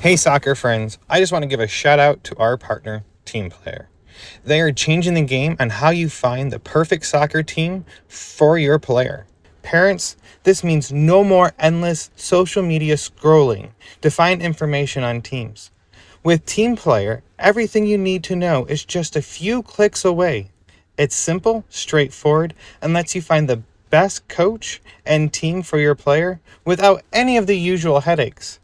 Hey soccer friends, I just want to give a shout out to our partner, Team Player. They are changing the game on how you find the perfect soccer team for your player. Parents, this means no more endless social media scrolling to find information on teams. With Team Player, everything you need to know is just a few clicks away. It's simple, straightforward, and lets you find the best coach and team for your player without any of the usual headaches.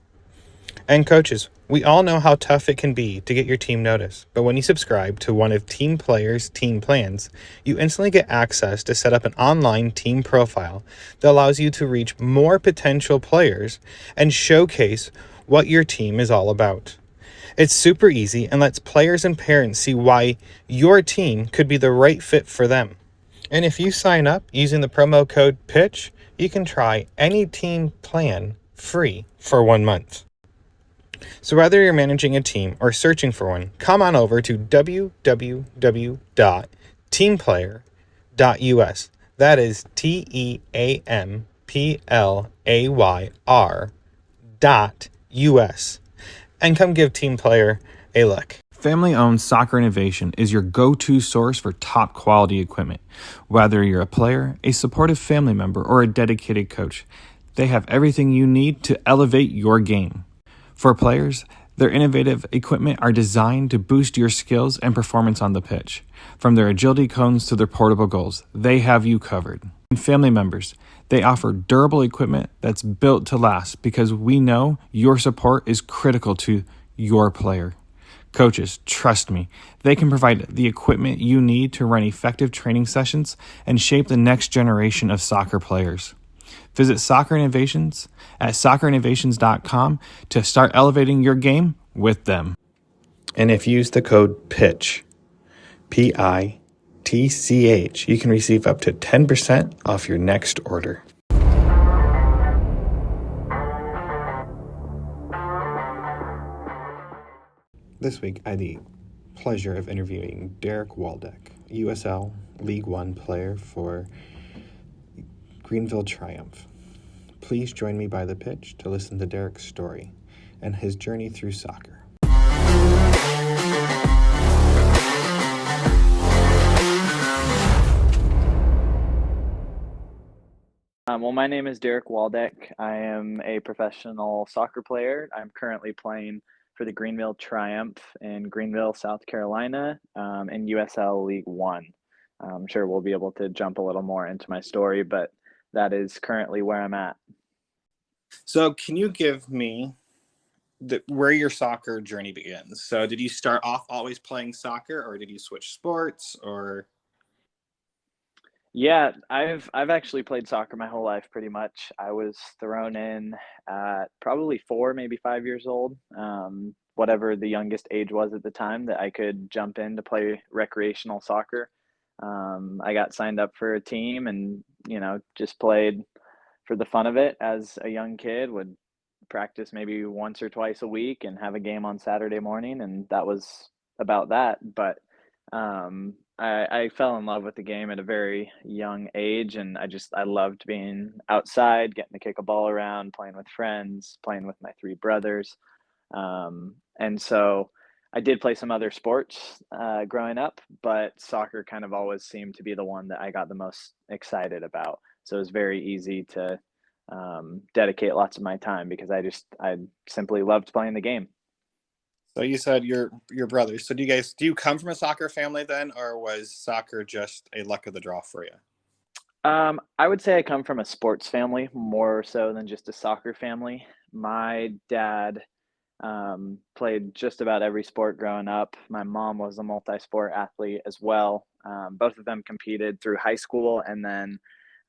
And coaches, we all know how tough it can be to get your team noticed, but when you subscribe to one of Team Player's team plans, you instantly get access to set up an online team profile that allows you to reach more potential players and showcase what your team is all about. It's super easy and lets players and parents see why your team could be the right fit for them. And if you sign up using the promo code PITCH, you can try any team plan free for 1 month. So whether you're managing a team or searching for one, come on over to www.teamplayer.us. That is TEAMPLAYR.US. And come give Team Player a look. Family-owned Soccer Innovation is your go-to source for top quality equipment. Whether you're a player, a supportive family member, or a dedicated coach, they have everything you need to elevate your game. For players, their innovative equipment are designed to boost your skills and performance on the pitch. From their agility cones to their portable goals, they have you covered. And family members, they offer durable equipment that's built to last because we know your support is critical to your player. Coaches, trust me, they can provide the equipment you need to run effective training sessions and shape the next generation of soccer players. Visit Soccer Innovations at soccerinnovations.com to start elevating your game with them. And if you use the code PITCH, PITCH, you can receive up to 10% off your next order. This week, I had the pleasure of interviewing Derek Waldeck, USL League One player for Greenville Triumph. Please join me by the pitch to listen to Derek's story and his journey through soccer. Well, my name is Derek Waldeck. I am a professional soccer player. I'm currently playing for the Greenville Triumph in Greenville, South Carolina, in USL League One. I'm sure we'll be able to jump a little more into my story, but that is currently where I'm at. So can you give me where your soccer journey begins? So did you start off always playing soccer, or did you switch sports, or? Yeah, I've actually played soccer my whole life pretty much. I was thrown in at probably 4, maybe 5 years old, whatever the youngest age was at the time that I could jump in to play recreational soccer. I got signed up for a team and, just played for the fun of it as a young kid, would practice maybe once or twice a week and have a game on Saturday morning, and that was about that. But I fell in love with the game at a very young age, and I loved being outside, getting to kick a ball around, playing with friends, playing with my 3 brothers. And so I did play some other sports growing up, but soccer kind of always seemed to be the one that I got the most excited about. So it was very easy to dedicate lots of my time because I simply loved playing the game. So you said your brothers. So do you come from a soccer family then, or was soccer just a luck of the draw for you? I would say I come from a sports family more so than just a soccer family. My dad played just about every sport growing up. My mom was a multi-sport athlete as well. Both of them competed through high school and then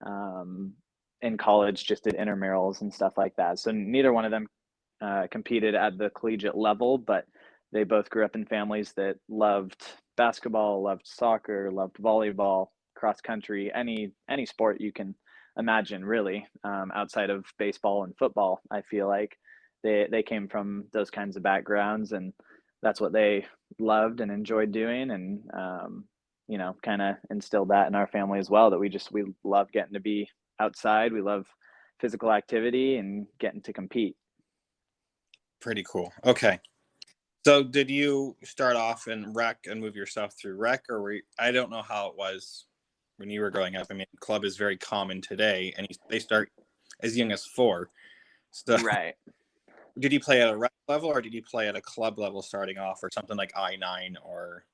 um, in college just did intramurals and stuff like that. So neither one of them competed at the collegiate level, but they both grew up in families that loved basketball, loved soccer, loved volleyball, cross country, any sport you can imagine, really, outside of baseball and football. I feel like they came from those kinds of backgrounds, and that's what they loved and enjoyed doing, and kind of instilled that in our family as well. That we love getting to be outside. We love physical activity and getting to compete. Pretty cool. Okay. So did you start off in rec and move yourself through rec, or I don't know how it was when you were growing up. I mean, club is very common today, and they start as young as 4. So Right. did you play at a rec level, or did you play at a club level starting off, or something like I-9 or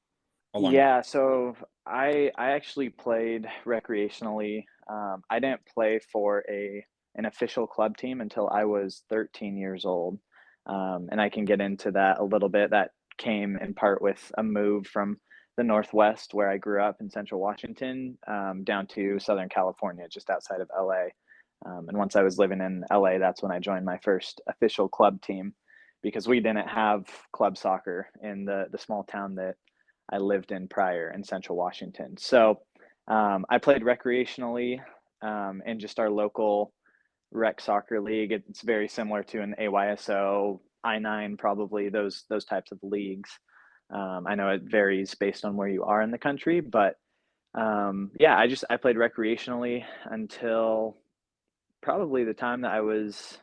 along? Yeah, so I actually played recreationally. I didn't play for a an official club team until I was 13 years old. And I can get into that a little bit. That came in part with a move from the Northwest, where I grew up in Central Washington, down to Southern California, just outside of LA. And once I was living in LA, that's when I joined my first official club team, because we didn't have club soccer in the small town that I lived in prior in Central Washington. So I played recreationally in just our local rec soccer league. It's very similar to an AYSO, I-9, probably those types of leagues. I know it varies based on where you are in the country, but yeah, I played recreationally until probably the time that I was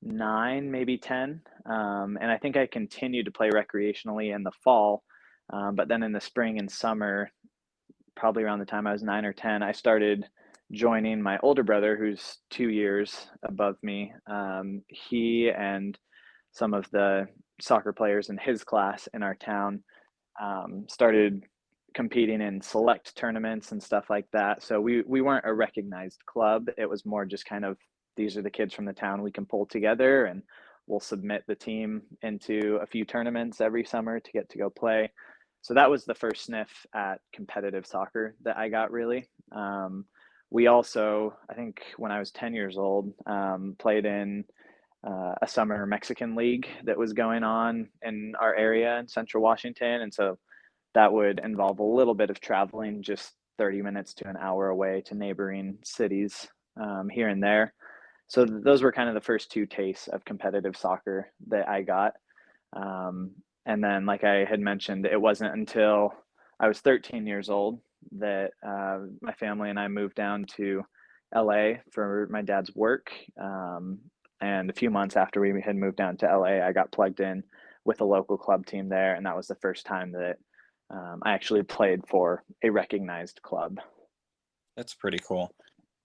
9, maybe 10. And I think I continued to play recreationally in the fall. But then in the spring and summer, probably around the time I was 9 or 10, I started joining my older brother, who's 2 years above me. He and some of the soccer players in his class in our town started competing in select tournaments and stuff like that. So we weren't a recognized club. It was more just kind of, these are the kids from the town we can pull together, and we'll submit the team into a few tournaments every summer to get to go play. So that was the first sniff at competitive soccer that I got, really. We also, I think when I was 10 years old, played in a summer Mexican league that was going on in our area in Central Washington. And so that would involve a little bit of traveling, just 30 minutes to an hour away to neighboring cities here and there. So those were kind of the first two tastes of competitive soccer that I got. Um, and then, like I had mentioned, it wasn't until I was 13 years old that my family and I moved down to LA for my dad's work. And a few months after we had moved down to LA, I got plugged in with a local club team there. And that was the first time that I actually played for a recognized club. That's pretty cool.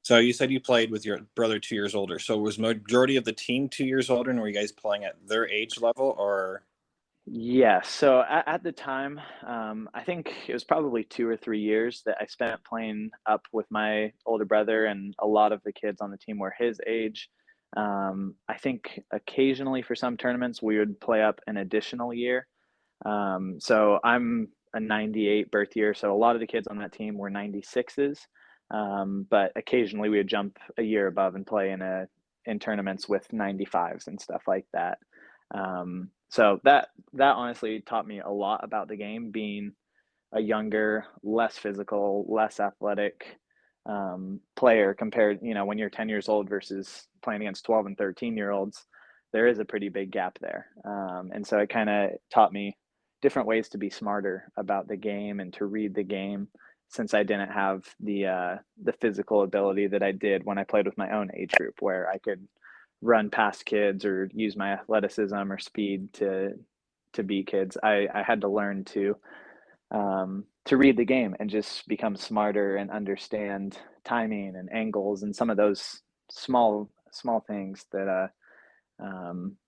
So you said you played with your brother 2 years older. So was majority of the team 2 years older, and were you guys playing at their age level, or? Yeah, so at the time, I think it was probably 2 or 3 years that I spent playing up with my older brother, and a lot of the kids on the team were his age. I think occasionally for some tournaments we would play up an additional year. So I'm a 98 birth year, so a lot of the kids on that team were 96s. But occasionally we would jump a year above and play in tournaments with 95s and stuff like that. So that honestly taught me a lot about the game, being a younger, less physical, less athletic player compared, when you're 10 years old versus playing against 12 and 13-year olds, there is a pretty big gap there. And so it kind of taught me different ways to be smarter about the game and to read the game, since I didn't have the physical ability that I did when I played with my own age group, where I could run past kids or use my athleticism or speed to beat kids. I had to learn to read the game and just become smarter and understand timing and angles and some of those small things that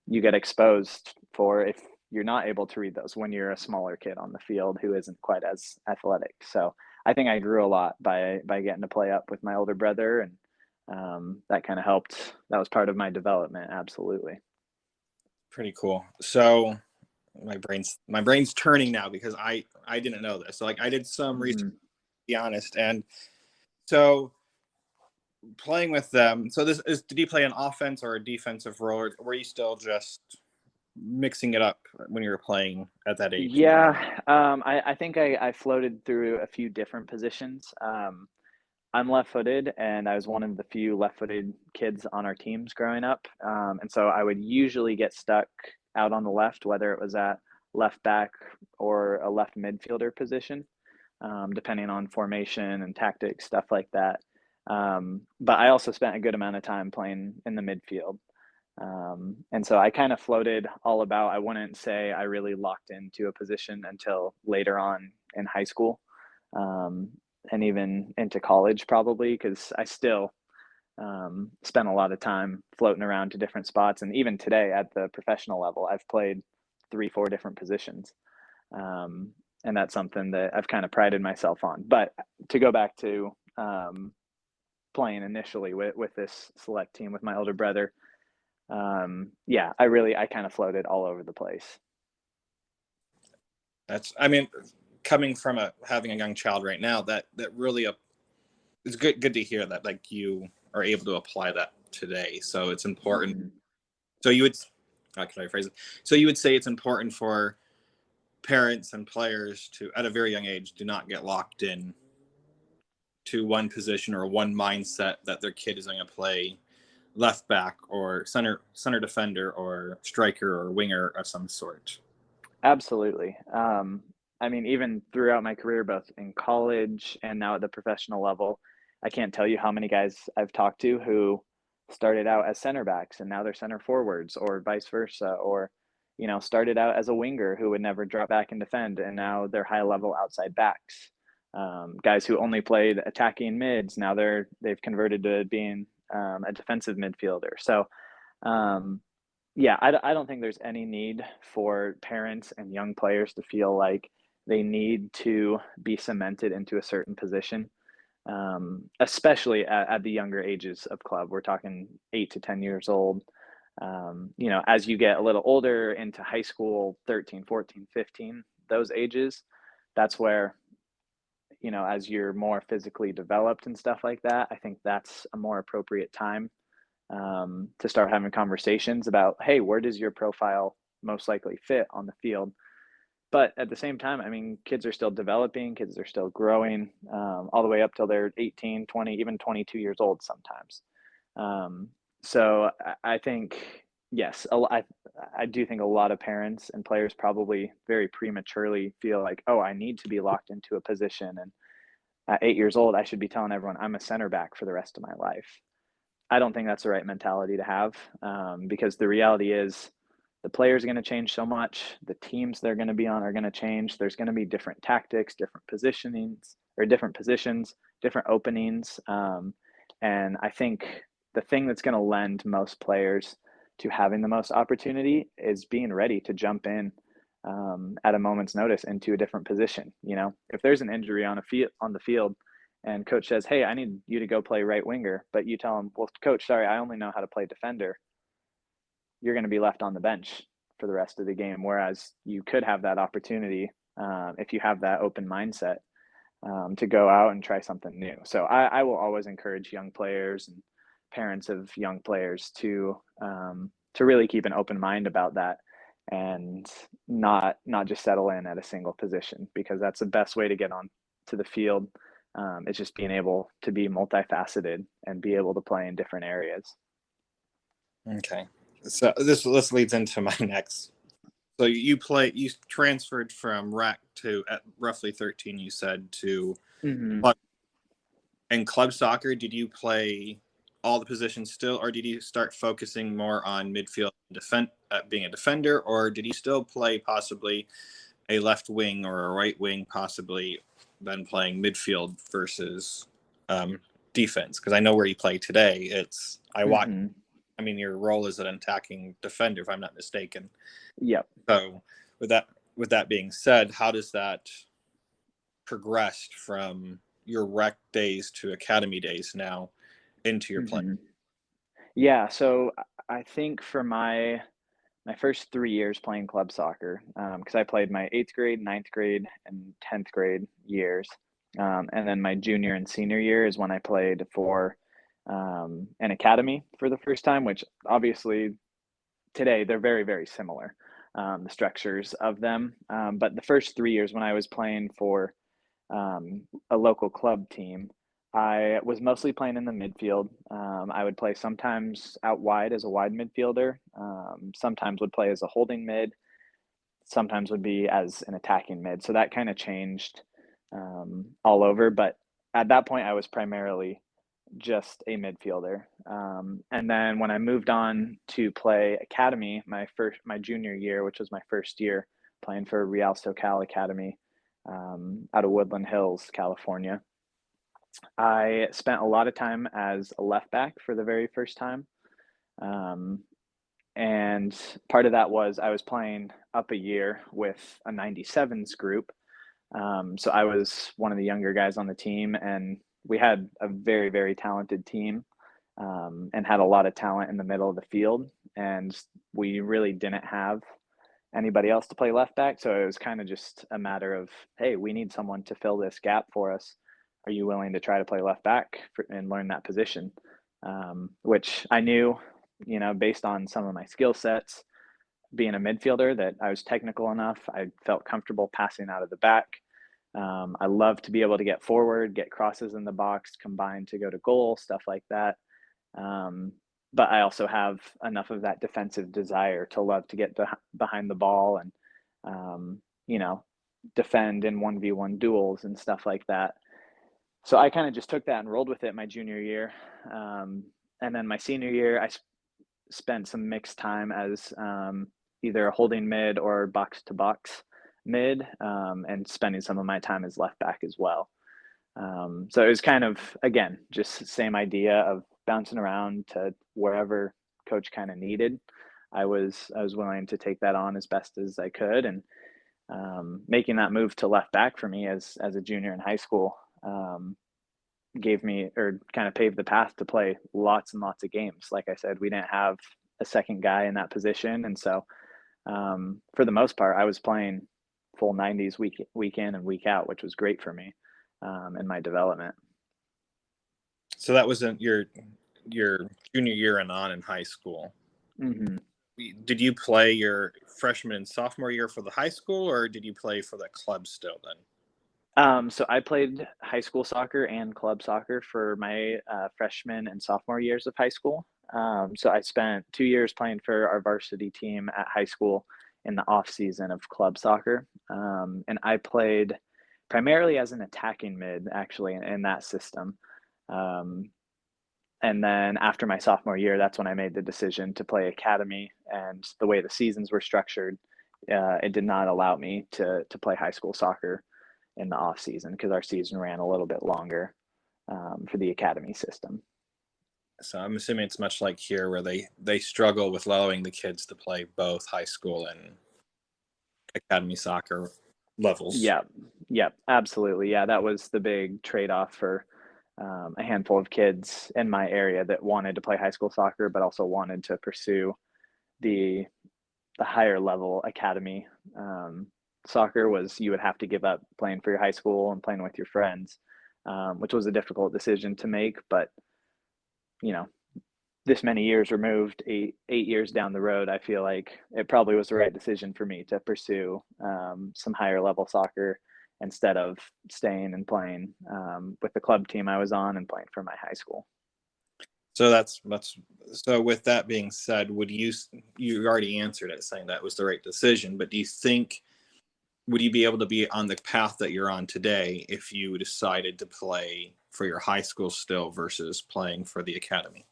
you get exposed for if you're not able to read those when you're a smaller kid on the field who isn't quite as athletic. So I think I grew a lot by getting to play up with my older brother, and that kind of helped. That was part of my development. Absolutely. Pretty cool. So my brain's turning now, because I didn't know this. So like I did some research, to Mhm. be honest, and so playing with them. So this is, did you play an offense or a defensive role, or were you still just mixing it up when you were playing at that age? Yeah, I think I floated through a few different positions. I'm left-footed, and I was one of the few left-footed kids on our teams growing up. And so I would usually get stuck out on the left, whether it was at left back or a left midfielder position, depending on formation and tactics, stuff like that. But I also spent a good amount of time playing in the midfield. And so I kind of floated all about. I wouldn't say I really locked into a position until later on in high school, um, and even into college probably, because I still spent a lot of time floating around to different spots. And even today at the professional level, I've played 3, 4 different positions. Um, and that's something that I've kind of prided myself on. But to go back to playing initially with this select team with my older brother, yeah, I kind of floated all over the place. That's, I mean, coming from having a young child right now, that really it's good to hear that, like, you are able to apply that today. So it's important. Mm-hmm. So you would, how can I phrase it? So you would say it's important for parents and players to, at a very young age, do not get locked in to one position or one mindset that their kid is going to play left back or center defender or striker or winger of some sort. Absolutely. I mean, even throughout my career, both in college and now at the professional level, I can't tell you how many guys I've talked to who started out as center backs and now they're center forwards, or vice versa, or started out as a winger who would never drop back and defend, and now they're high level outside backs. Guys who only played attacking mids, now they've converted to being a defensive midfielder. So um, yeah, I don't think there's any need for parents and young players to feel like they need to be cemented into a certain position, especially at the younger ages of club. We're talking 8 to 10 years old. As you get a little older into high school, 13, 14, 15, those ages, that's where, as you're more physically developed and stuff like that, I think that's a more appropriate time to start having conversations about, hey, where does your profile most likely fit on the field? But at the same time, I mean, kids are still developing, kids are still growing, all the way up till they're 18, 20, even 22 years old sometimes. So I think, yes, I do think a lot of parents and players probably very prematurely feel like, oh, I need to be locked into a position. And at 8 years old, I should be telling everyone I'm a center back for the rest of my life. I don't think that's the right mentality to have, because the reality is the players are going to change so much. The teams they're going to be on are going to change. There's going to be different tactics, different positionings, or different positions, different openings. And I think the thing that's going to lend most players to having the most opportunity is being ready to jump in at a moment's notice into a different position. If there's an injury on the field, and coach says, hey, I need you to go play right winger, but you tell him, well, coach, sorry, I only know how to play defender, you're going to be left on the bench for the rest of the game. Whereas you could have that opportunity, if you have that open mindset, to go out and try something new. So I will always encourage young players and parents of young players to really keep an open mind about that, and not just settle in at a single position, because that's the best way to get on to the field. It's just being able to be multifaceted and be able to play in different areas. Okay, so this leads into my next. So you transferred from rec to at roughly 13, you said, to club. And club soccer, did you play all the positions still, or did you start focusing more on midfield and being a defender, or did you still play possibly a left wing or a right wing, possibly then playing midfield versus defense? Because I know where you play today. I watch. I mean, your role is an attacking defender, if I'm not mistaken. Yep. So with that being said, how does that progress from your rec days to academy days now into your play? Yeah. So I think for my first 3 years playing club soccer, because I played my 8th grade, 9th grade, and 10th grade years. And then my junior and senior year is when I played for an academy for the first time, which obviously today they're very, very similar, the structures of them. But the first 3 years when I was playing for a local club team, I was mostly playing in the midfield. I would play sometimes out wide as a wide midfielder, sometimes would play as a holding mid, sometimes would be as an attacking mid. So that kind of changed all over. But at that point, I was primarily just a midfielder. And then when I moved on to play academy, my junior year, which was my first year playing for Real SoCal Academy, out of Woodland Hills, California, I spent a lot of time as a left back for the very first time. Um, and part of that was I was playing up a year with a 97s group. So I was one of the younger guys on the team, and we had a very, very talented team, and had a lot of talent in the middle of the field. And we really didn't have anybody else to play left back. So it was kind of just a matter of, hey, we need someone to fill this gap for us. Are you willing to try to play left back and learn that position? Which I knew, based on some of my skill sets, being a midfielder, that I was technical enough. I felt comfortable passing out of the back. I love to be able to get forward, get crosses in the box, combine to go to goal, stuff like that. But I also have enough of that defensive desire to love to get behind the ball and, defend in 1v1 duels and stuff like that. So I kind of just took that and rolled with it my junior year. And then my senior year, I spent some mixed time as either a holding mid or box to box mid, and spending some of my time as left back as well. So it was kind of, again, just same idea of bouncing around to wherever coach kind of needed. I was willing to take that on as best as I could, and making that move to left back for me as a junior in high school gave me, or kind of paved the path to play lots and lots of games. Like I said, we didn't have a second guy in that position, and so for the most part, I was playing full 90s week in and week out, which was great for me in my development. So that was in your junior year and on in high school. Mm-hmm. Did you play your freshman and sophomore year for the high school, or did you play for the club still then? So I played high school soccer and club soccer for my freshman and sophomore years of high school. So I spent 2 years playing for our varsity team at high school in the off season of club soccer. And I played primarily as an attacking mid, actually, in that system. And then after my sophomore year, that's when I made the decision to play academy. And the way the seasons were structured, it did not allow me to play high school soccer in the off season, because our season ran a little bit longer for the academy system. So I'm assuming it's much like here, where they struggle with allowing the kids to play both high school and academy soccer levels. Yep, absolutely. Yeah, that was the big trade-off for a handful of kids in my area that wanted to play high school soccer, but also wanted to pursue the higher level academy soccer. Was you would have to give up playing for your high school and playing with your friends, which was a difficult decision to make. But this many years removed, eight years down the road, I feel like it probably was the right decision for me to pursue some higher level soccer instead of staying and playing with the club team I was on and playing for my high school. So so with that being said, you already answered it saying that was the right decision, but do you think, would you be able to be on the path that you're on today if you decided to play for your high school still versus playing for the academy?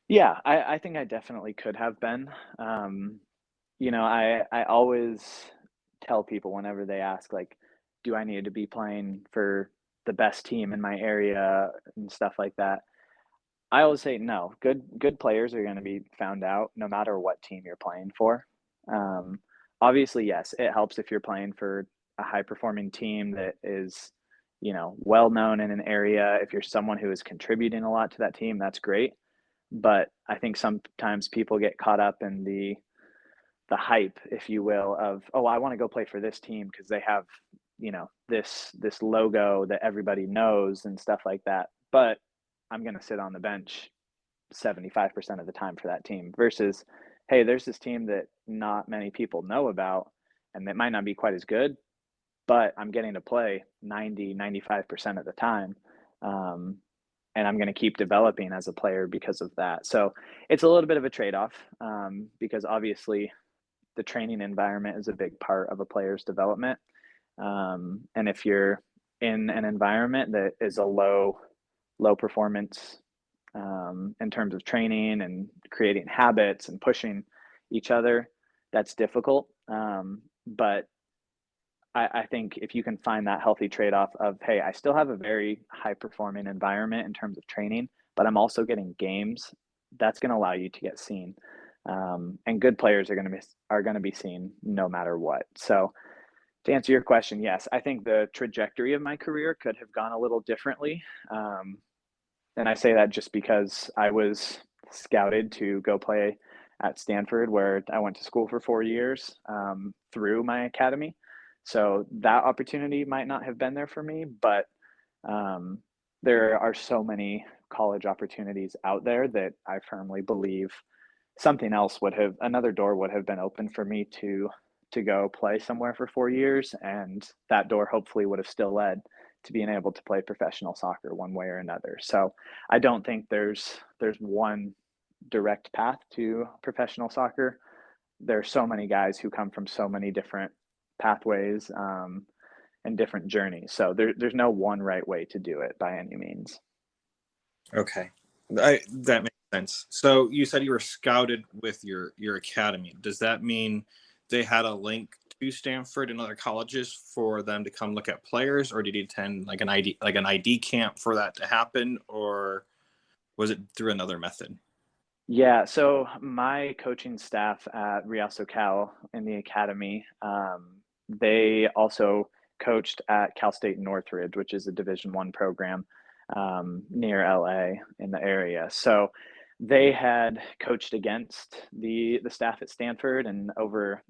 Yeah, I think I definitely could have been. I always tell people whenever they ask, like, do I need to be playing for the best team in my area and stuff like that? I always say no. Good players are going to be found out no matter what team you're playing for. Um, Obviously, yes, it helps if you're playing for a high performing team that is, well known in an area. If you're someone who is contributing a lot to that team, that's great. But I think sometimes people get caught up in the hype, if you will, of, oh, I want to go play for this team because they have, this logo that everybody knows and stuff like that. But I'm going to sit on the bench 75% of the time for that team versus, hey, there's this team that not many people know about and that might not be quite as good, but I'm getting to play 95% of the time. And I'm going to keep developing as a player because of that. So it's a little bit of a trade-off, because obviously the training environment is a big part of a player's development. And if you're in an environment that is a low low performance in terms of training and creating habits and pushing each other. That's difficult. But I think if you can find that healthy trade-off of, hey, I still have a very high performing environment in terms of training, but I'm also getting games, that's going to allow you to get seen. And good players are going to be seen no matter what. So to answer your question, yes, I think the trajectory of my career could have gone a little differently. And I say that just because I was scouted to go play at Stanford, where I went to school for 4 years through my academy. So that opportunity might not have been there for me, but there are so many college opportunities out there that I firmly believe another door would have been open for me to go play somewhere for 4 years, and that door hopefully would have still led to being able to play professional soccer one way or another. So I don't think there's one direct path to professional soccer. There are so many guys who come from so many different pathways and different journeys. So there's no one right way to do it by any means. Okay, that makes sense. So you said you were scouted with your academy. Does that mean they had a link to Stanford and other colleges for them to come look at players, or did you attend like an ID camp for that to happen, or was it through another method? Yeah, so my coaching staff at Real SoCal in the academy, they also coached at Cal State Northridge, which is a Division I program near LA in the area. So they had coached against the staff at Stanford, and over,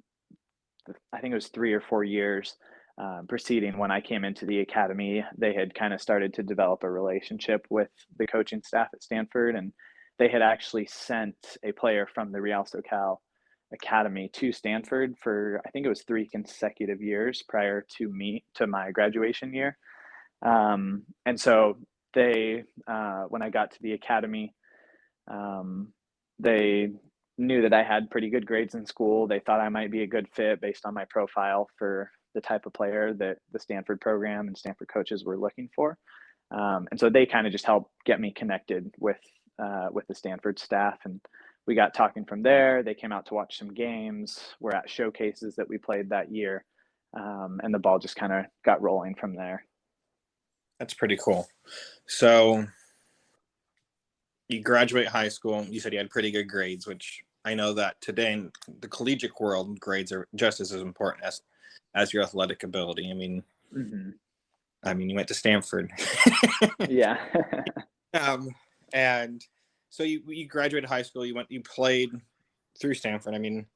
I think it was 3 or 4 years preceding when I came into the academy, they had kind of started to develop a relationship with the coaching staff at Stanford, and they had actually sent a player from the Real SoCal Academy to Stanford for, I think it was 3 consecutive years prior to my graduation year. And so when I got to the academy, they knew that I had pretty good grades in school. They thought I might be a good fit based on my profile for the type of player that the Stanford program and Stanford coaches were looking for. And so they kind of just helped get me connected with the Stanford staff, and we got talking from there. They came out to watch some games. We're at showcases that we played that year, and the ball just kind of got rolling from there. That's pretty cool. So you graduate high school. You said you had pretty good grades, which I know that today in the collegiate world, grades are just as important as your athletic ability. I mean, you went to Stanford. Yeah. And so you graduated high school. You played through Stanford. I mean,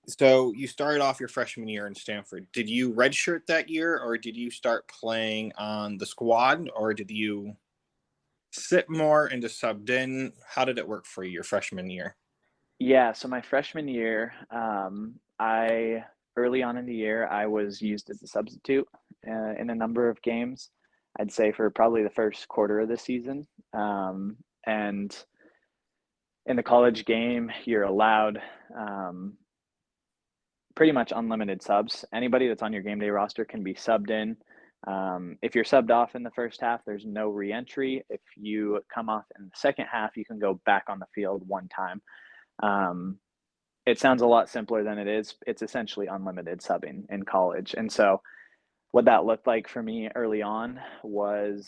so you started off your freshman year in Stanford. Did you redshirt that year, or did you start playing on the squad, or did you sit more and just subbed in? How did it work for you your freshman year? Yeah, so my freshman year, I early on in the year, I was used as a substitute in a number of games. I'd say for probably the first quarter of the season. And in the college game, you're allowed pretty much unlimited subs. Anybody that's on your game day roster can be subbed in. If you're subbed off in the first half, there's no re-entry. If you come off in the second half, you can go back on the field one time. It sounds a lot simpler than it is. It's essentially unlimited subbing in college. And so what that looked like for me early on was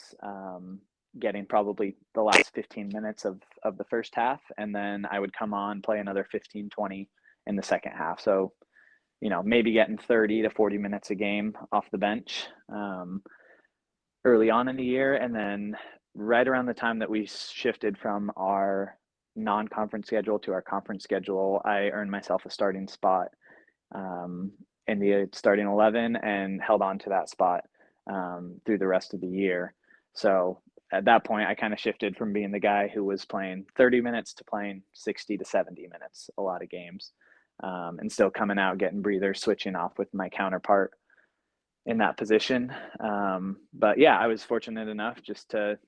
getting probably the last 15 minutes of the first half, and then I would come on, play another 15, 20 in the second half. So, maybe getting 30 to 40 minutes a game off the bench early on in the year. And then right around the time that we shifted from our non-conference schedule to our conference schedule, I earned myself a starting spot in the starting 11 and held on to that spot through the rest of the year. So at that point, I kind of shifted from being the guy who was playing 30 minutes to playing 60 to 70 minutes a lot of games, and still coming out, getting breathers, switching off with my counterpart in that position. But yeah, I was fortunate enough just to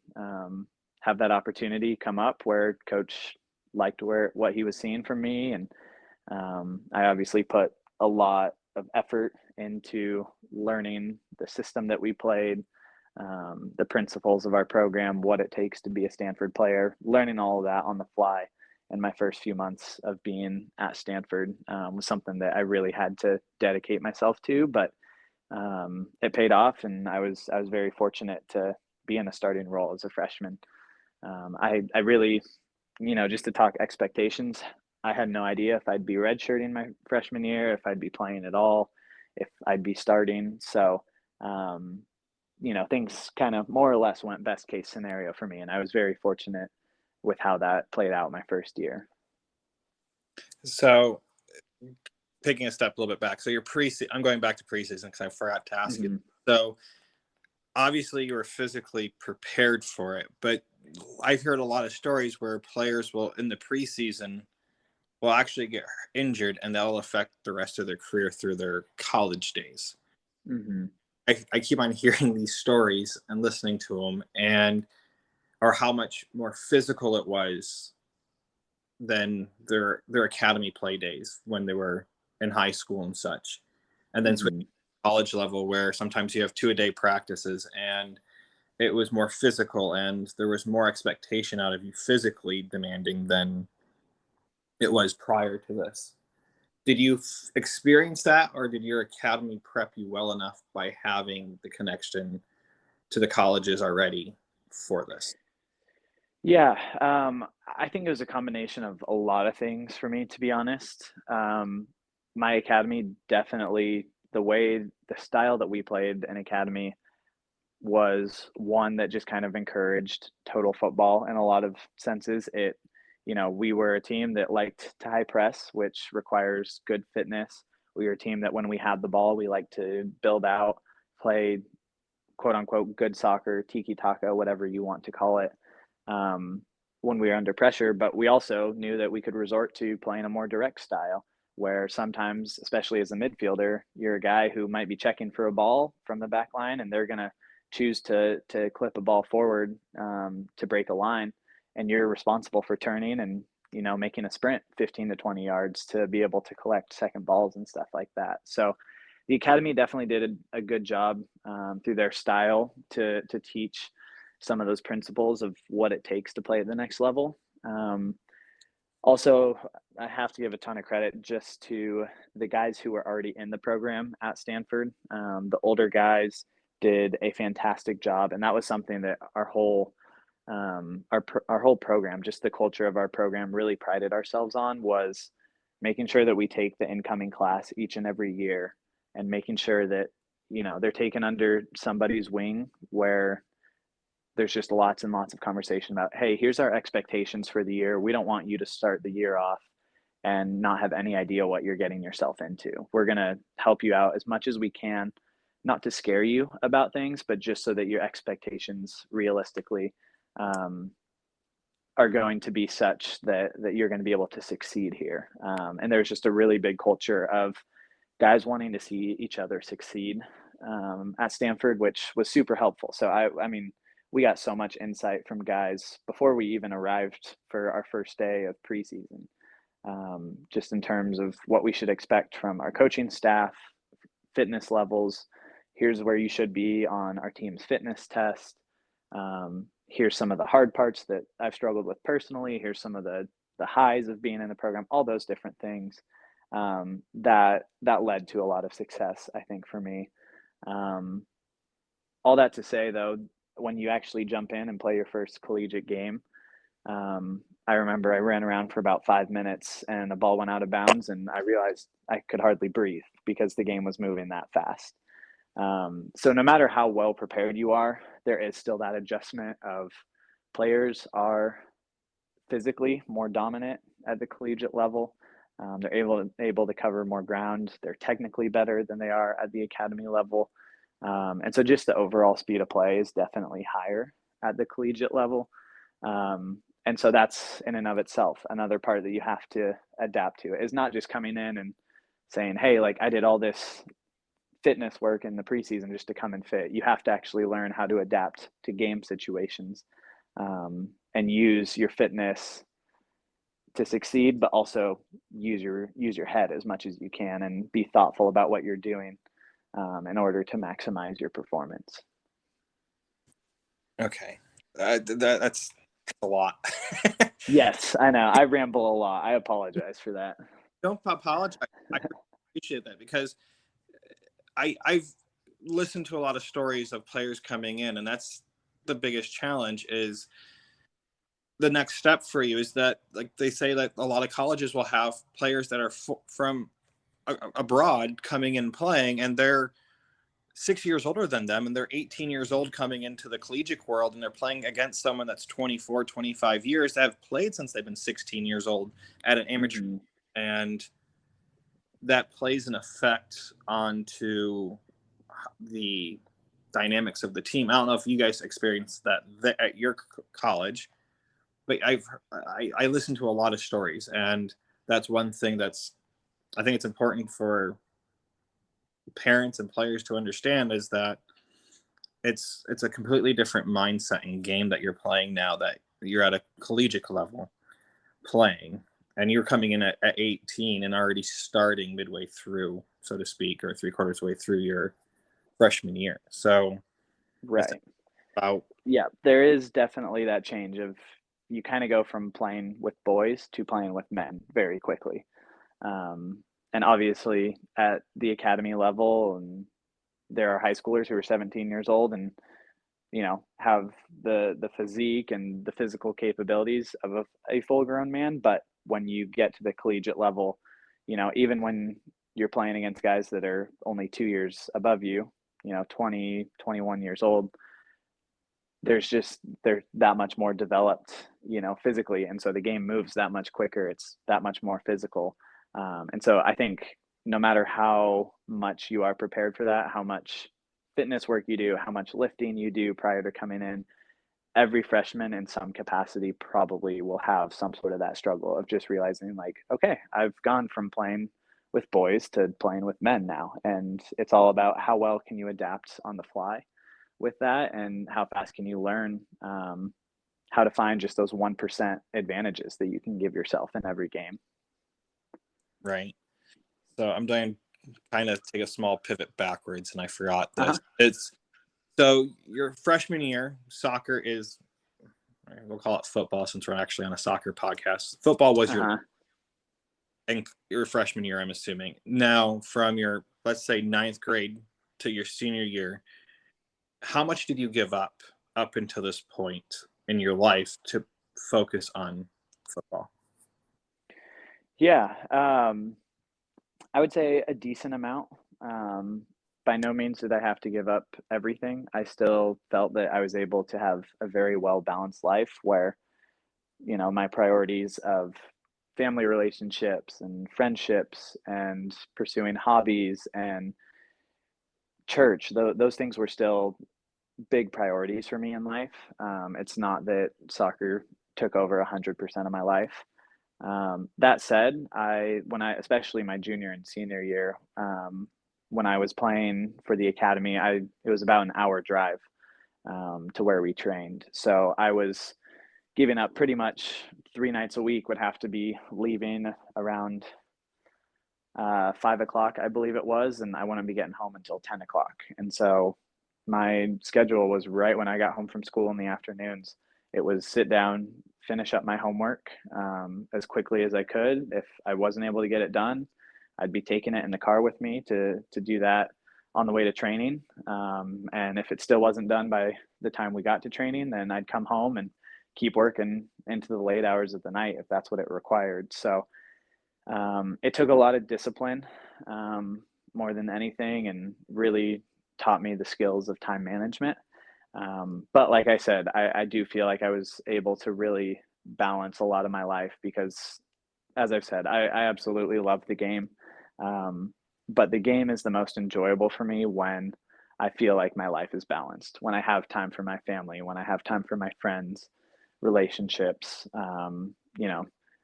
have that opportunity come up where coach liked what he was seeing from me. And I obviously put a lot of effort into learning the system that we played, the principles of our program, what it takes to be a Stanford player, learning all of that on the fly. And my first few months of being at Stanford was something that I really had to dedicate myself to, but it paid off, and I was very fortunate to be in a starting role as a freshman. I really, just to talk expectations, I had no idea if I'd be redshirting my freshman year, if I'd be playing at all, if I'd be starting. So, things kind of more or less went best case scenario for me, and I was very fortunate with how that played out my first year. So, taking a step a little bit back, so I'm going back to preseason because I forgot to ask you. So, obviously, you were physically prepared for it, but I've heard a lot of stories where players will, in the preseason, will actually get injured, and that'll affect the rest of their career through their college days. I keep on hearing these stories and listening to them, or how much more physical it was than their academy play days when they were in high school and such. And then switching to college level, where sometimes you have 2-a-day practices, and it was more physical and there was more expectation out of you physically demanding than it was prior to this. Did you experience that, or did your academy prep you well enough by having the connection to the colleges already for this? Yeah, I think it was a combination of a lot of things for me, to be honest. My academy definitely, the style that we played in academy was one that just kind of encouraged total football in a lot of senses. We were a team that liked to high press, which requires good fitness. We were a team that when we had the ball, we liked to build out, play quote unquote good soccer, tiki taka, whatever you want to call it, when we were under pressure. But we also knew that we could resort to playing a more direct style, where sometimes, especially as a midfielder, you're a guy who might be checking for a ball from the back line, and they're going to choose to clip a ball forward to break a line, and you're responsible for turning and making a sprint 15 to 20 yards to be able to collect second balls and stuff like that. So the academy definitely did a good job through their style to teach some of those principles of what it takes to play at the next level. Also, I have to give a ton of credit just to the guys who were already in the program at Stanford. The older guys did a fantastic job, and that was something that our whole program, just the culture of our program, really prided ourselves on, was making sure that we take the incoming class each and every year, and making sure that they're taken under somebody's wing where there's just lots and lots of conversation about, hey, here's our expectations for the year. We don't want you to start the year off and not have any idea what you're getting yourself into. We're going to help you out as much as we can, not to scare you about things, but just so that your expectations realistically are going to be such that you're going to be able to succeed here. And there's just a really big culture of guys wanting to see each other succeed at Stanford, which was super helpful. So I mean, we got so much insight from guys before we even arrived for our first day of preseason, just in terms of what we should expect from our coaching staff, fitness levels. Here's where you should be on our team's fitness test. Here's some of the hard parts that I've struggled with personally. Here's some of the highs of being in the program, all those different things that led to a lot of success, I think, for me. All that to say, though, when you actually jump in and play your first collegiate game, I remember I ran around for about 5 minutes and a ball went out of bounds, and I realized I could hardly breathe because the game was moving that fast. So no matter how well prepared you are, there is still that adjustment of players are physically more dominant at the collegiate level. They're able to cover more ground. They're technically better than they are at the academy level. And so just the overall speed of play is definitely higher at the collegiate level. And so that's in and of itself another part that you have to adapt to. Is not just coming in and saying, hey, like I did all this fitness work in the preseason just to come and fit. You have to actually learn how to adapt to game situations and use your fitness to succeed, but also use your head as much as you can and be thoughtful about what you're doing in order to maximize your performance. Okay. That's a lot. Yes, I know. I ramble a lot. I apologize for that. Don't apologize. I appreciate that because I've listened to a lot of stories of players coming in, and that's the biggest challenge is the next step for you is that, like they say that a lot of colleges will have players that are from abroad coming in playing, and they're 6 years older than them, and they're 18 years old coming into the collegiate world, and they're playing against someone that's 24, 25 years that have played since they've been 16 years old at an amateur. Mm-hmm. And that plays an effect onto the dynamics of the team. I don't know if you guys experienced that at your college, but I listened to a lot of stories, and that's one thing that's, I think it's important for parents and players to understand, is that it's a completely different mindset and game that you're playing now, that you're at a collegiate level playing, and you're coming in at 18 and already starting midway through, so to speak, or 3/4 way through your freshman year. So Right. about Yeah, there is definitely that change of you kind of go from playing with boys to playing with men very quickly. Um, and obviously at the academy level, and there are high schoolers who are 17 years old and have the physique and the physical capabilities of a full grown man. But when you get to the collegiate level, even when you're playing against guys that are only 2 years above you, 20, 21 years old, they're that much more developed, physically, and so the game moves that much quicker. It's that much more physical, and so I think no matter how much you are prepared for that, how much fitness work you do, how much lifting you do prior to coming in, every freshman in some capacity probably will have some sort of that struggle of just realizing, like, okay, I've gone from playing with boys to playing with men now, and it's all about how well can you adapt on the fly with that, and how fast can you learn, how to find just those 1% advantages that you can give yourself in every game. right. So I'm going to kind of take a small pivot backwards, and I forgot Uh-huh. this. It's so your freshman year, soccer is, we'll call it football since we're actually on a soccer podcast. Football was Uh-huh. your freshman year, I'm assuming. Now, from your, let's say, ninth grade to your senior year, how much did you give up until this point in your life to focus on football? Yeah, I would say a decent amount. Um, by no means did I have to give up everything. I still felt that I was able to have a very well balanced life where, my priorities of family relationships and friendships and pursuing hobbies and church, those things were still big priorities for me in life. It's not that soccer took over 100% of my life. That said, especially my junior and senior year, when I was playing for the academy, it was about an hour drive to where we trained. So I was giving up pretty much 3 nights a week. Would have to be leaving around 5 o'clock, I believe it was, and I wouldn't be getting home until 10 o'clock. And so my schedule was right when I got home from school in the afternoons. It was sit down, finish up my homework as quickly as I could. If I wasn't able to get it done, I'd be taking it in the car with me to do that on the way to training. And if it still wasn't done by the time we got to training, then I'd come home and keep working into the late hours of the night if that's what it required. So it took a lot of discipline, more than anything, and really taught me the skills of time management. But like I said, I do feel like I was able to really balance a lot of my life because, as I've said, I absolutely love the game. But the game is the most enjoyable for me when I feel like my life is balanced, when I have time for my family, when I have time for my friends, relationships,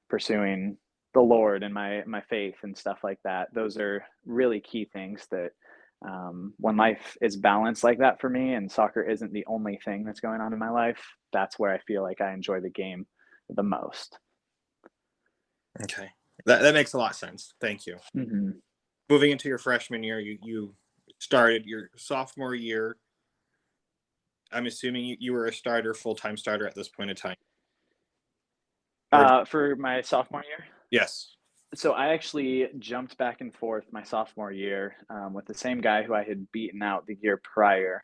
pursuing the Lord and my faith and stuff like that. Those are really key things that, when life is balanced like that for me, and soccer isn't the only thing that's going on in my life, that's where I feel like I enjoy the game the most. Okay. That makes a lot of sense. Thank you. Mm-hmm. Moving into your freshman year, you started your sophomore year. I'm assuming you were a starter, full-time starter at this point in time. Or For my sophomore year. yes. So I actually jumped back and forth my sophomore year with the same guy who I had beaten out the year prior.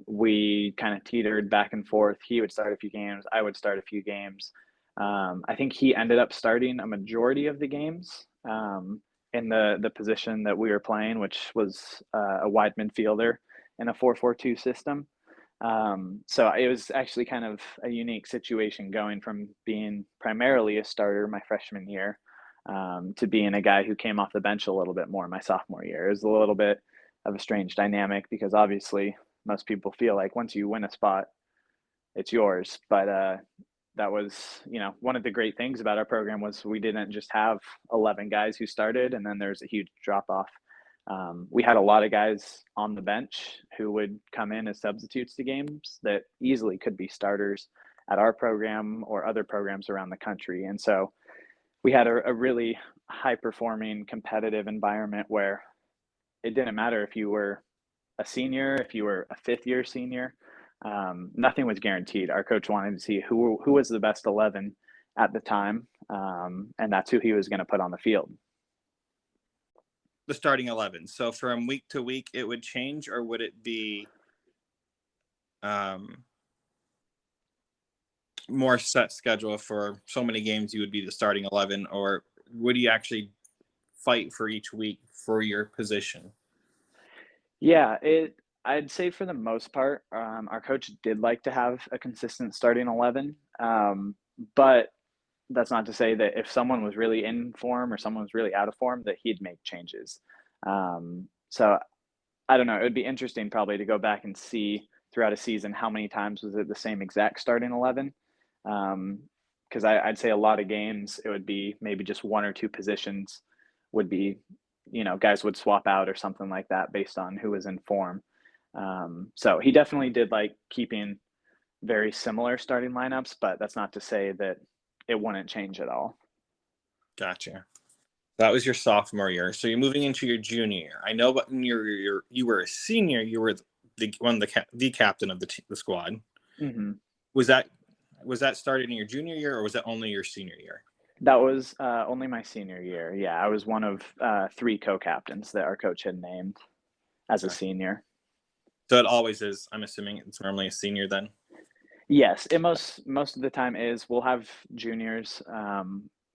We kind of teetered back and forth. He would start a few games. I would start a few games. I think he ended up starting a majority of the games in the position that we were playing, which was a wide midfielder in a 4-4-2 system. So it was actually kind of a unique situation going from being primarily a starter my freshman year to being a guy who came off the bench a little bit more my sophomore year. It was a little bit of a strange dynamic because obviously most people feel like once you win a spot, it's yours. But that was, one of the great things about our program was we didn't just have 11 guys who started and then there's a huge drop off. We had a lot of guys on the bench who would come in as substitutes to games that easily could be starters at our program or other programs around the country. And so we had a really high performing competitive environment where it didn't matter if you were a senior, if you were a fifth year senior, nothing was guaranteed. Our coach wanted to see who was the best 11 at the time, and that's who he was going to put on the field. The starting 11. So from week to week, it would change, or would it be more set schedule for so many games you would be the starting 11, or would you actually fight for each week for your position? Yeah, I'd say for the most part, our coach did like to have a consistent starting 11, but that's not to say that if someone was really in form or someone was really out of form, that he'd make changes. So I don't know. It would be interesting probably to go back and see throughout a season how many times was it the same exact starting 11. Because I'd say a lot of games it would be maybe just one or two positions would be, guys would swap out or something like that based on who was in form. So he definitely did like keeping very similar starting lineups, but that's not to say that it wouldn't change at all. Gotcha. That was your sophomore year. So you're moving into your junior year. I know, but when you were a senior, you were the captain of the squad. Mm-hmm. Was that started in your junior year, or was that only your senior year? That was only my senior year. Yeah, I was one of 3 co-captains that our coach had named as a senior. So it always is. I'm assuming it's normally a senior then. Yes, it most of the time is. We'll have juniors.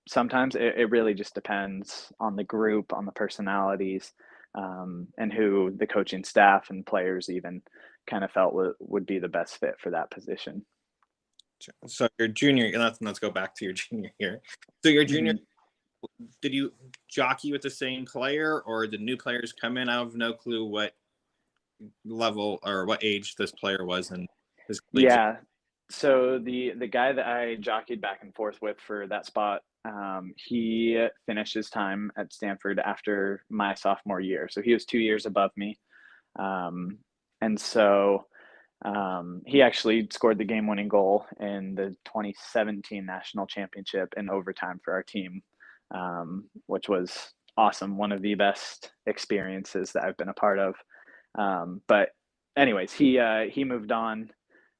Sometimes it really just depends on the group, on the personalities, and who the coaching staff and players even kind of felt would be the best fit for that position. So your junior, let's go back to your junior year. So your junior, did you jockey with the same player, or did new players come in? I have no clue what level or what age this player was in his league. Yeah. So the guy that I jockeyed back and forth with for that spot, he finished his time at Stanford after my sophomore year. So he was 2 years above me. And so he actually scored the game-winning goal in the 2017 national championship in overtime for our team, which was awesome. One of the best experiences that I've been a part of. But anyways, he moved on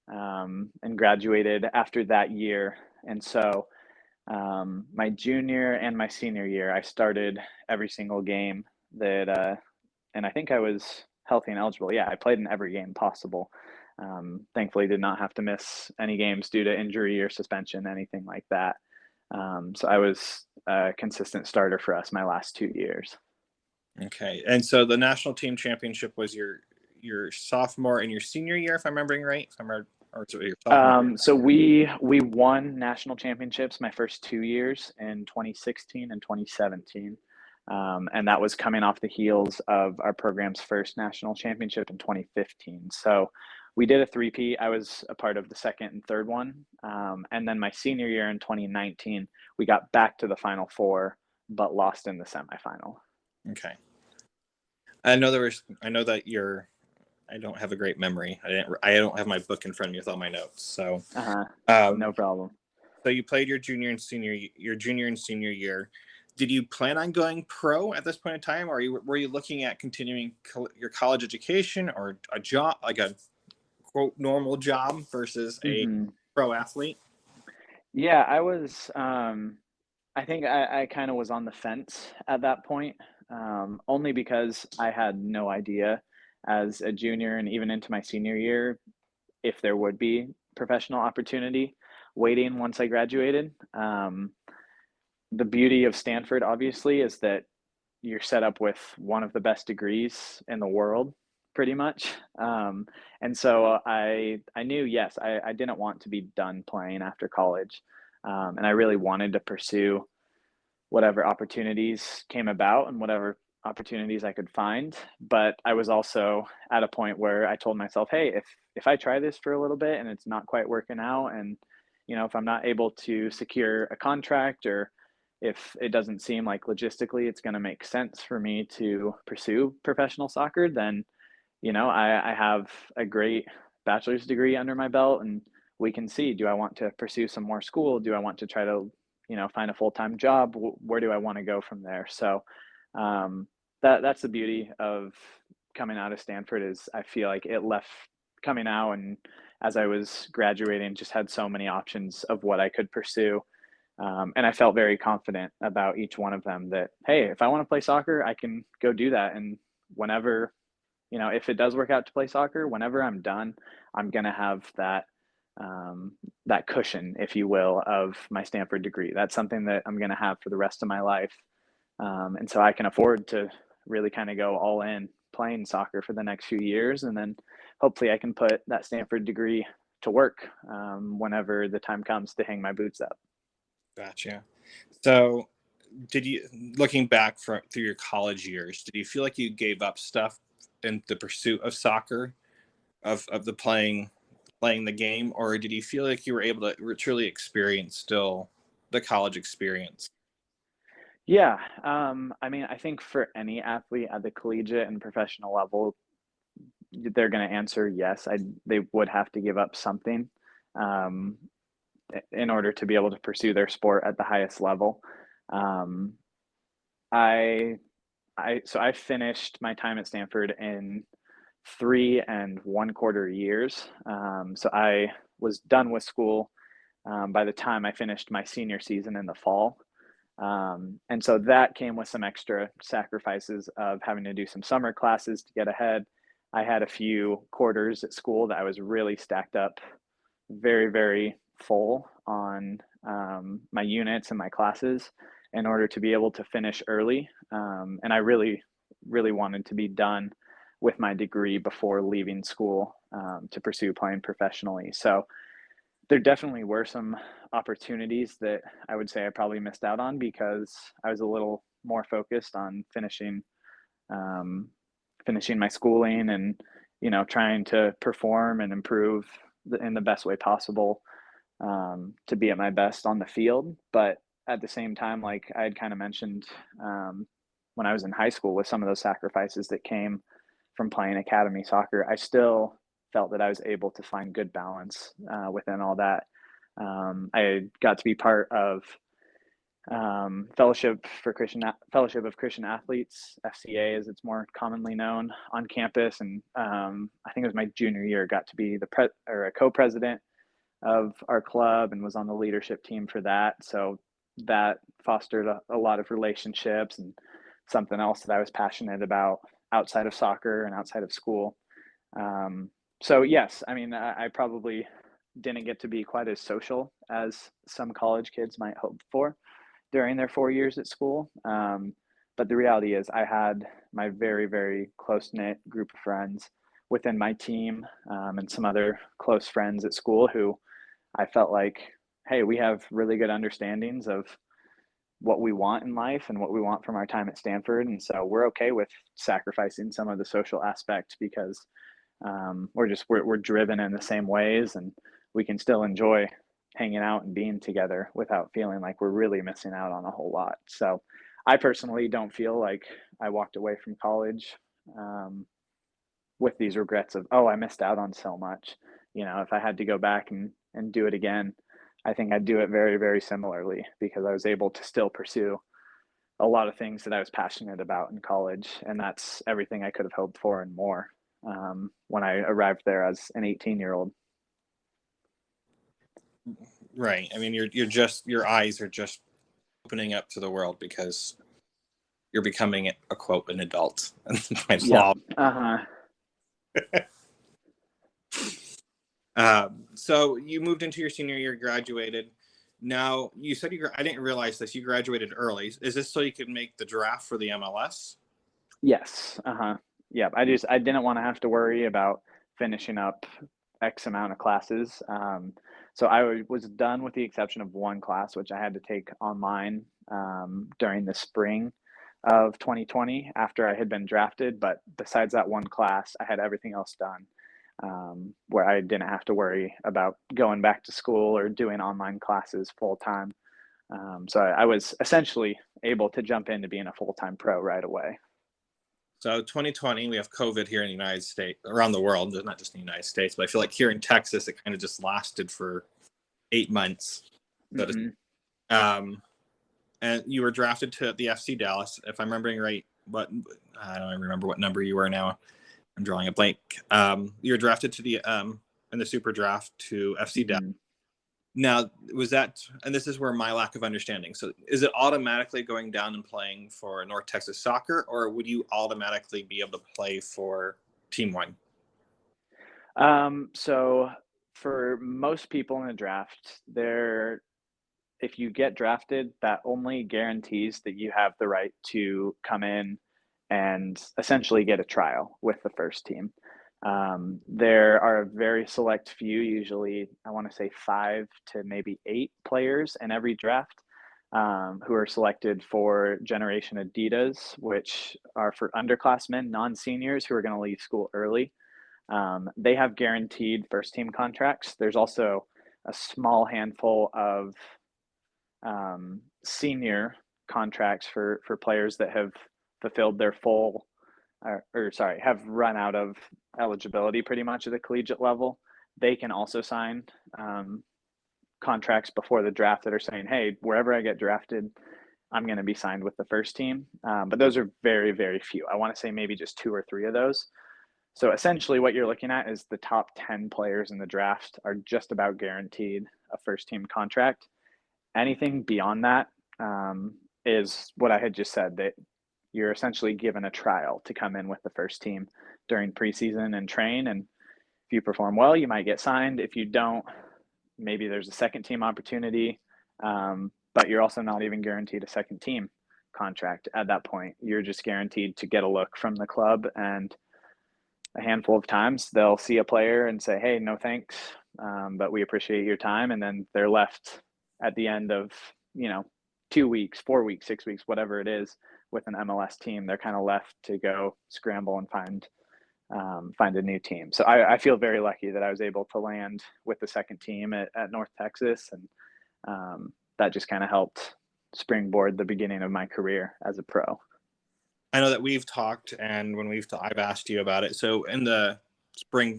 and graduated after that year. And so my junior and my senior year, I started every single game that, and I think I was healthy and eligible. Yeah, I played in every game possible. Thankfully, did not have to miss any games due to injury or suspension, anything like that. So I was a consistent starter for us my last 2 years. Okay, and so the national team championship was your sophomore and your senior year, if I'm remembering right. So we won national championships my first 2 years in 2016 and 2017. And that was coming off the heels of our program's first national championship in 2015. So we did a three-peat. I was a part of the second and third one. And then my senior year in 2019, we got back to the Final Four, but lost in the semifinal. Okay. I know that I don't have a great memory. I don't have my book in front of me with all my notes. So no problem. So you played your junior and senior year. Did you plan on going pro at this point in time, or were you looking at continuing your college education or a job, like a quote normal job versus a Hmm. pro athlete? Yeah, I was. I think I kind of was on the fence at that point, only because I had no idea as a junior and even into my senior year if there would be professional opportunity waiting once I graduated. The beauty of Stanford, obviously, is that you're set up with one of the best degrees in the world, pretty much. And so I knew, yes, I didn't want to be done playing after college, and I really wanted to pursue whatever opportunities came about and whatever opportunities I could find. But I was also at a point where I told myself, hey, if I try this for a little bit and it's not quite working out, and if I'm not able to secure a contract, or if it doesn't seem like logistically it's going to make sense for me to pursue professional soccer, then I have a great bachelor's degree under my belt, and we can see, do I want to pursue some more school? Do I want to try to, find a full-time job? Where do I want to go from there? So that's the beauty of coming out of Stanford, is I feel like it left coming out, and as I was graduating, just had so many options of what I could pursue. And I felt very confident about each one of them, that, hey, if I want to play soccer, I can go do that. And whenever, if it does work out to play soccer, whenever I'm done, I'm going to have that cushion, if you will, of my Stanford degree. That's something that I'm going to have for the rest of my life. And so I can afford to really kind of go all in playing soccer for the next few years. And then hopefully I can put that Stanford degree to work whenever the time comes to hang my boots up. Gotcha. So, did you, looking back through your college years, did you feel like you gave up stuff in the pursuit of soccer, of the playing the game, or did you feel like you were able to truly experience still the college experience? Yeah. I mean, I think for any athlete at the collegiate and professional level, they're going to answer yes. They would have to give up something um, in order to be able to pursue their sport at the highest level. Um, I so I finished my time at Stanford in 3 and 1/4 years. So I was done with school by the time I finished my senior season in the fall. And so that came with some extra sacrifices of having to do some summer classes to get ahead. I had a few quarters at school that I was really stacked up, very, very full on my units and my classes, in order to be able to finish early. And I really, really wanted to be done with my degree before leaving school to pursue playing professionally. So there definitely were some opportunities that I would say I probably missed out on, because I was a little more focused on um, finishing my schooling, and trying to perform and improve in the best way possible, to be at my best on the field. But at the same time, like I had kind of mentioned, when I was in high school, with some of those sacrifices that came from playing academy soccer, I still felt that I was able to find good balance within all that. I got to be part of Fellowship of Christian Athletes, FCA as it's more commonly known, on campus, and I think it was my junior year, got to be a co-president of our club, and was on the leadership team for that. So that fostered a lot of relationships, and something else that I was passionate about outside of soccer and outside of school. So yes, I mean, I probably didn't get to be quite as social as some college kids might hope for during their 4 years at school. But the reality is, I had my very, very close knit group of friends within my team, and some other close friends at school who I felt like, hey, we have really good understandings of what we want in life and what we want from our time at Stanford. And so we're okay with sacrificing some of the social aspect, because we're driven in the same ways, and we can still enjoy hanging out and being together without feeling like we're really missing out on a whole lot. So I personally don't feel like I walked away from college with these regrets of, oh, I missed out on so much. If I had to go back and do it again, I think I'd do it very, very similarly, because I was able to still pursue a lot of things that I was passionate about in college, and that's everything I could have hoped for and more. when I arrived there as an 18-year-old. Right. I mean, your eyes are just opening up to the world because you're becoming a quote an adult. Yeah. Uh-huh. So you moved into your senior year, graduated. Now you said I didn't realize this. You graduated early. Is this so you could make the draft for the MLS? Yes. Uh-huh. Yeah. I didn't want to have to worry about finishing up X amount of classes. So I was done with the exception of one class, which I had to take online during the spring of 2020 after I had been drafted. But besides that one class, I had everything else done, where I didn't have to worry about going back to school or doing online classes full time. So I was essentially able to jump into being a full-time pro right away. So 2020, we have COVID here in the United States, around the world, not just in the United States, but I feel like here in Texas, it kind of just lasted for 8 months. Mm-hmm. And you were drafted to the FC Dallas, if I'm remembering right. But I don't remember what number you were now. I'm drawing a blank. You were drafted to the in the Super Draft to FC Mm-hmm. Dallas. Now, was that, and this is where my lack of understanding. So, is it automatically going down and playing for North Texas Soccer, or would you automatically be able to play for Team One? So for most people in the draft, if you get drafted, that only guarantees that you have the right to come in and essentially get a trial with the first team. There are a very select few, usually I want to say 5 to maybe 8 players in every draft, who are selected for Generation Adidas, which are for underclassmen, non-seniors who are going to leave school early. They have guaranteed first team contracts. There's also a small handful of senior contracts for players that have fulfilled their full, have run out of eligibility pretty much at the collegiate level. They can also sign contracts before the draft that are saying, hey, wherever I get drafted, I'm going to be signed with the first team. But those are very, very few. I want to say maybe just 2 or 3 of those. So essentially what you're looking at is the top 10 players in the draft are just about guaranteed a first team contract. Anything beyond that is what I had just said, that you're essentially given a trial to come in with the first team during preseason and train. And if you perform well, you might get signed. If you don't, maybe there's a second team opportunity, but you're also not even guaranteed a second team contract at that point. You're just guaranteed to get a look from the club, and a handful of times they'll see a player and say, hey, no thanks, but we appreciate your time. And then they're left at the end of, 2 weeks, 4 weeks, 6 weeks, whatever it is, with an MLS team. They're kind of left to go scramble and find a new team. So I feel very lucky that I was able to land with the second team at North Texas. And that just kind of helped springboard the beginning of my career as a pro. I know that we've talked, and when I've asked you about it. So in the spring,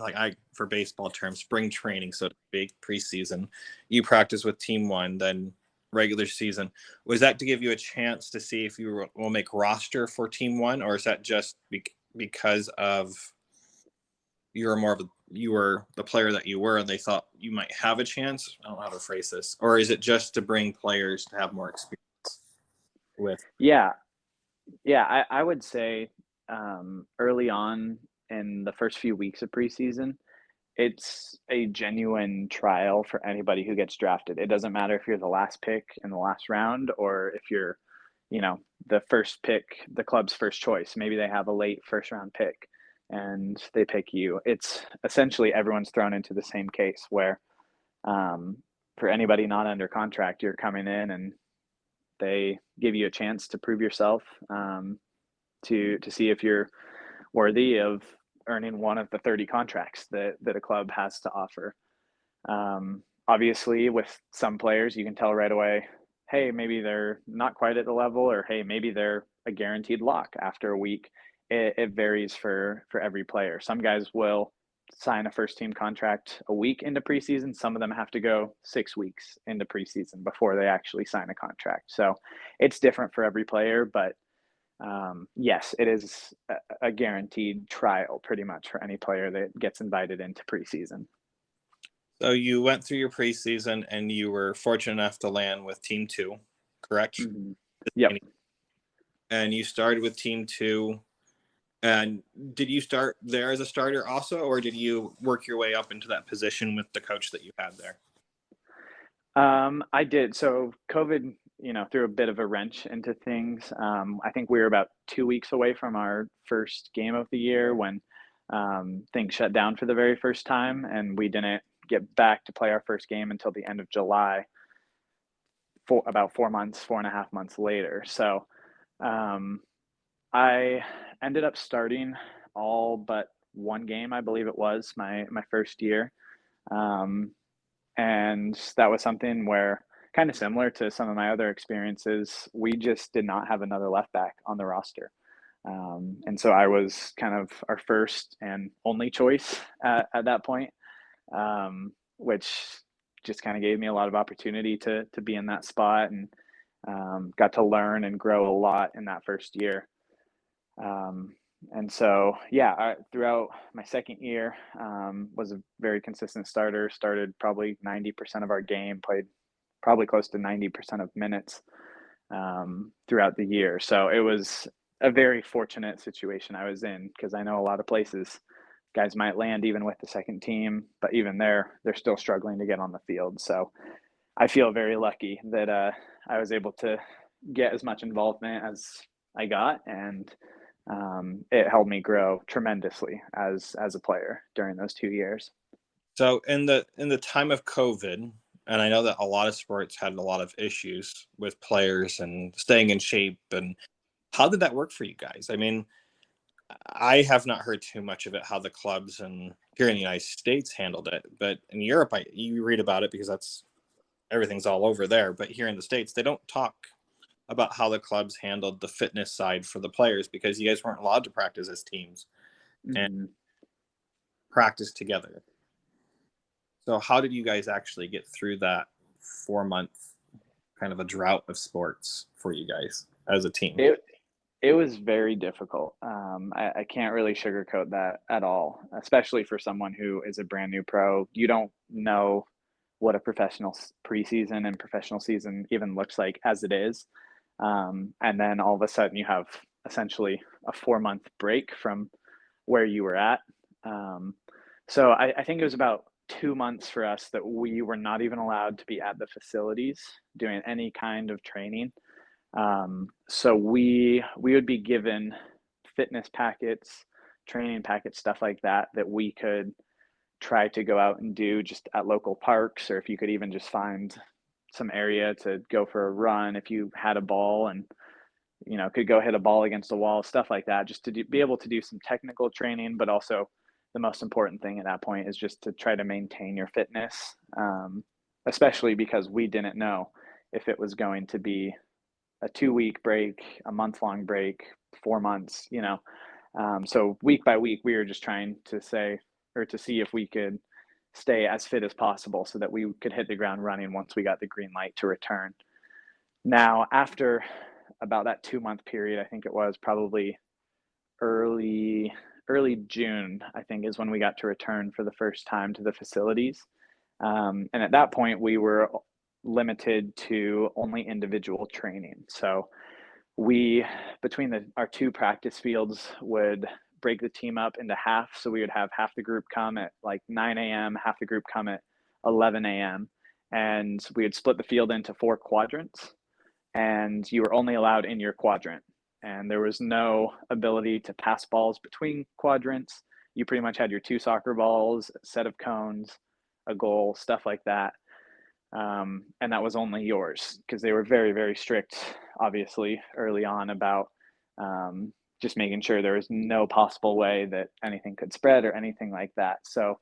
for baseball terms, spring training, so to speak, preseason, you practice with Team One, then regular season. Was that to give you a chance to see if you will make roster for Team One, or is that just because of you were the player that you were, and they thought you might have a chance? I don't know how to phrase this. Or is it just to bring players to have more experience with? Yeah. I would say early on in the first few weeks of preseason, it's a genuine trial for anybody who gets drafted. It doesn't matter if you're the last pick in the last round or if you're, the first pick, the club's first choice. Maybe they have a late first round pick and they pick you. It's essentially everyone's thrown into the same case where for anybody not under contract, you're coming in and they give you a chance to prove yourself, to see if you're worthy of earning one of the 30 contracts that a club has to offer. Obviously, with some players, you can tell right away, hey, maybe they're not quite at the level, or hey, maybe they're a guaranteed lock after a week. It varies for every player. Some guys will sign a first team contract a week into preseason. Some of them have to go 6 weeks into preseason before they actually sign a contract. So it's different for every player, but yes, it is a guaranteed trial pretty much for any player that gets invited into preseason. So you went through your preseason and you were fortunate enough to land with Team 2, correct? Mm-hmm. Yep. And you started with Team 2. And did you start there as a starter also, or did you work your way up into that position with the coach that you had there? I did. So COVID, threw a bit of a wrench into things. I think we were about 2 weeks away from our first game of the year when things shut down for the very first time, and we didn't get back to play our first game until the end of July, for about 4.5 months later. So um, I ended up starting all but one game, I believe it was my first year. Um, and that was something where, kind of similar to some of my other experiences, we just did not have another left back on the roster. And so I was kind of our first and only choice at that point, which just kind of gave me a lot of opportunity to be in that spot, and got to learn and grow a lot in that first year. And so, yeah, throughout my second year, was a very consistent starter, started probably 90% of our game, played probably close to 90% of minutes throughout the year. So it was a very fortunate situation I was in, because I know a lot of places guys might land even with the second team, but even there, they're still struggling to get on the field. So I feel very lucky that I was able to get as much involvement as I got, and it helped me grow tremendously as a player during those 2 years. So in the time of COVID, and I know that a lot of sports had a lot of issues with players and staying in shape, and how did that work for you guys? I mean, I have not heard too much of it, how the clubs and here in the United States handled it, but in Europe, you read about it because everything's all over there. But here in the States, they don't talk about how the clubs handled the fitness side for the players, because you guys weren't allowed to practice as teams and Mm-hmm. practice together. So how did you guys actually get through that 4 month kind of a drought of sports for you guys as a team? It was very difficult. I can't really sugarcoat that at all, especially for someone who is a brand new pro. You don't know what a professional preseason and professional season even looks like as it is. And then all of a sudden you have essentially a 4 month break from where you were at. So I think it was about 2 months for us that we were not even allowed to be at the facilities doing any kind of training. So we would be given fitness packets, training packets, stuff like that, that we could try to go out and do just at local parks, or if you could even just find some area to go for a run if you had a ball and could go hit a ball against a wall, stuff like that, just to be able to do some technical training. But also the most important thing at that point is just to try to maintain your fitness, especially because we didn't know if it was going to be a 2 week break, a month-long break, 4 months. So week by week, we were just trying to see if we could stay as fit as possible so that we could hit the ground running once we got the green light to return. Now, after about that 2 month period, I think it was probably early June, I think, is when we got to return for the first time to the facilities. And at that point, we were limited to only individual training. So we, between our two practice fields, would break the team up into half. So we would have half the group come at like 9 a.m., half the group come at 11 a.m. And we would split the field into 4 quadrants, and you were only allowed in your quadrant. And there was no ability to pass balls between quadrants. You pretty much had your 2 soccer balls, a set of cones, a goal, stuff like that. And that was only yours, because they were very, very strict, obviously, early on about just making sure there was no possible way that anything could spread or anything like that. So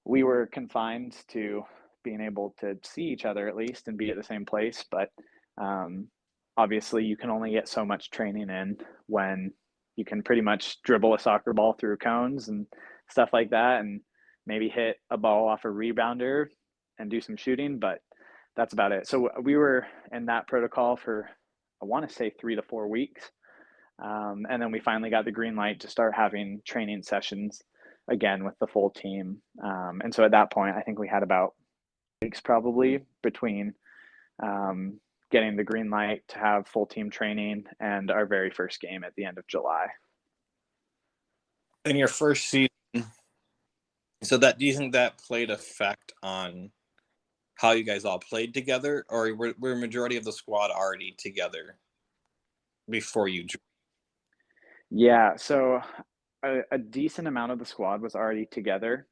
we were confined to being able to see each other at least and be at the same place. But obviously, you can only get so much training in when you can pretty much dribble a soccer ball through cones and stuff like that, and maybe hit a ball off a rebounder and do some shooting, but that's about it. So we were in that protocol for, I want to say, 3 to 4 weeks. And then we finally got the green light to start having training sessions again with the full team. And so at that point, I think we had about weeks probably between getting the green light to have full team training and our very first game at the end of July. In your first season, so that do you think that played effect on how you guys all played together, or were majority of the squad already together before you joined? Yeah, so a decent amount of the squad was already together.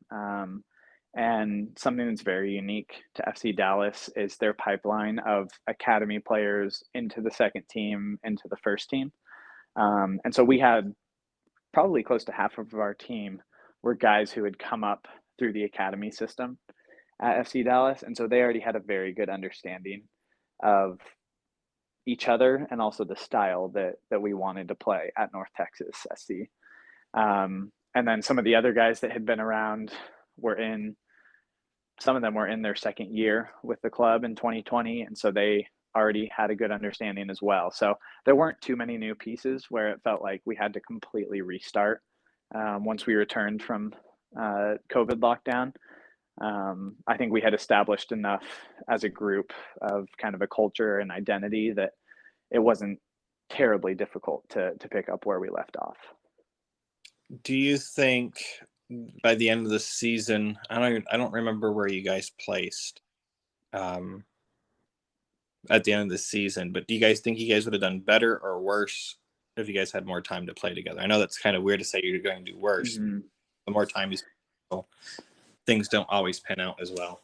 And something that's very unique to FC Dallas is their pipeline of academy players into the second team, into the first team. And so we had probably close to half of our team were guys who had come up through the academy system at FC Dallas. And so they already had a very good understanding of each other and also the style that we wanted to play at North Texas SC. And then some of the other guys that had been around some of them were in their second year with the club in 2020. And so they already had a good understanding as well. So there weren't too many new pieces where it felt like we had to completely restart once we returned from COVID lockdown. I think we had established enough as a group of kind of a culture and identity that it wasn't terribly difficult to pick up where we left off. Do you think by the end of the season, I don't remember where you guys placed at the end of the season, but do you guys think you guys would have done better or worse if you guys had more time to play together? I know that's kind of weird to say you're going to do worse. Mm-hmm. The more time you spend, things don't always pan out as well.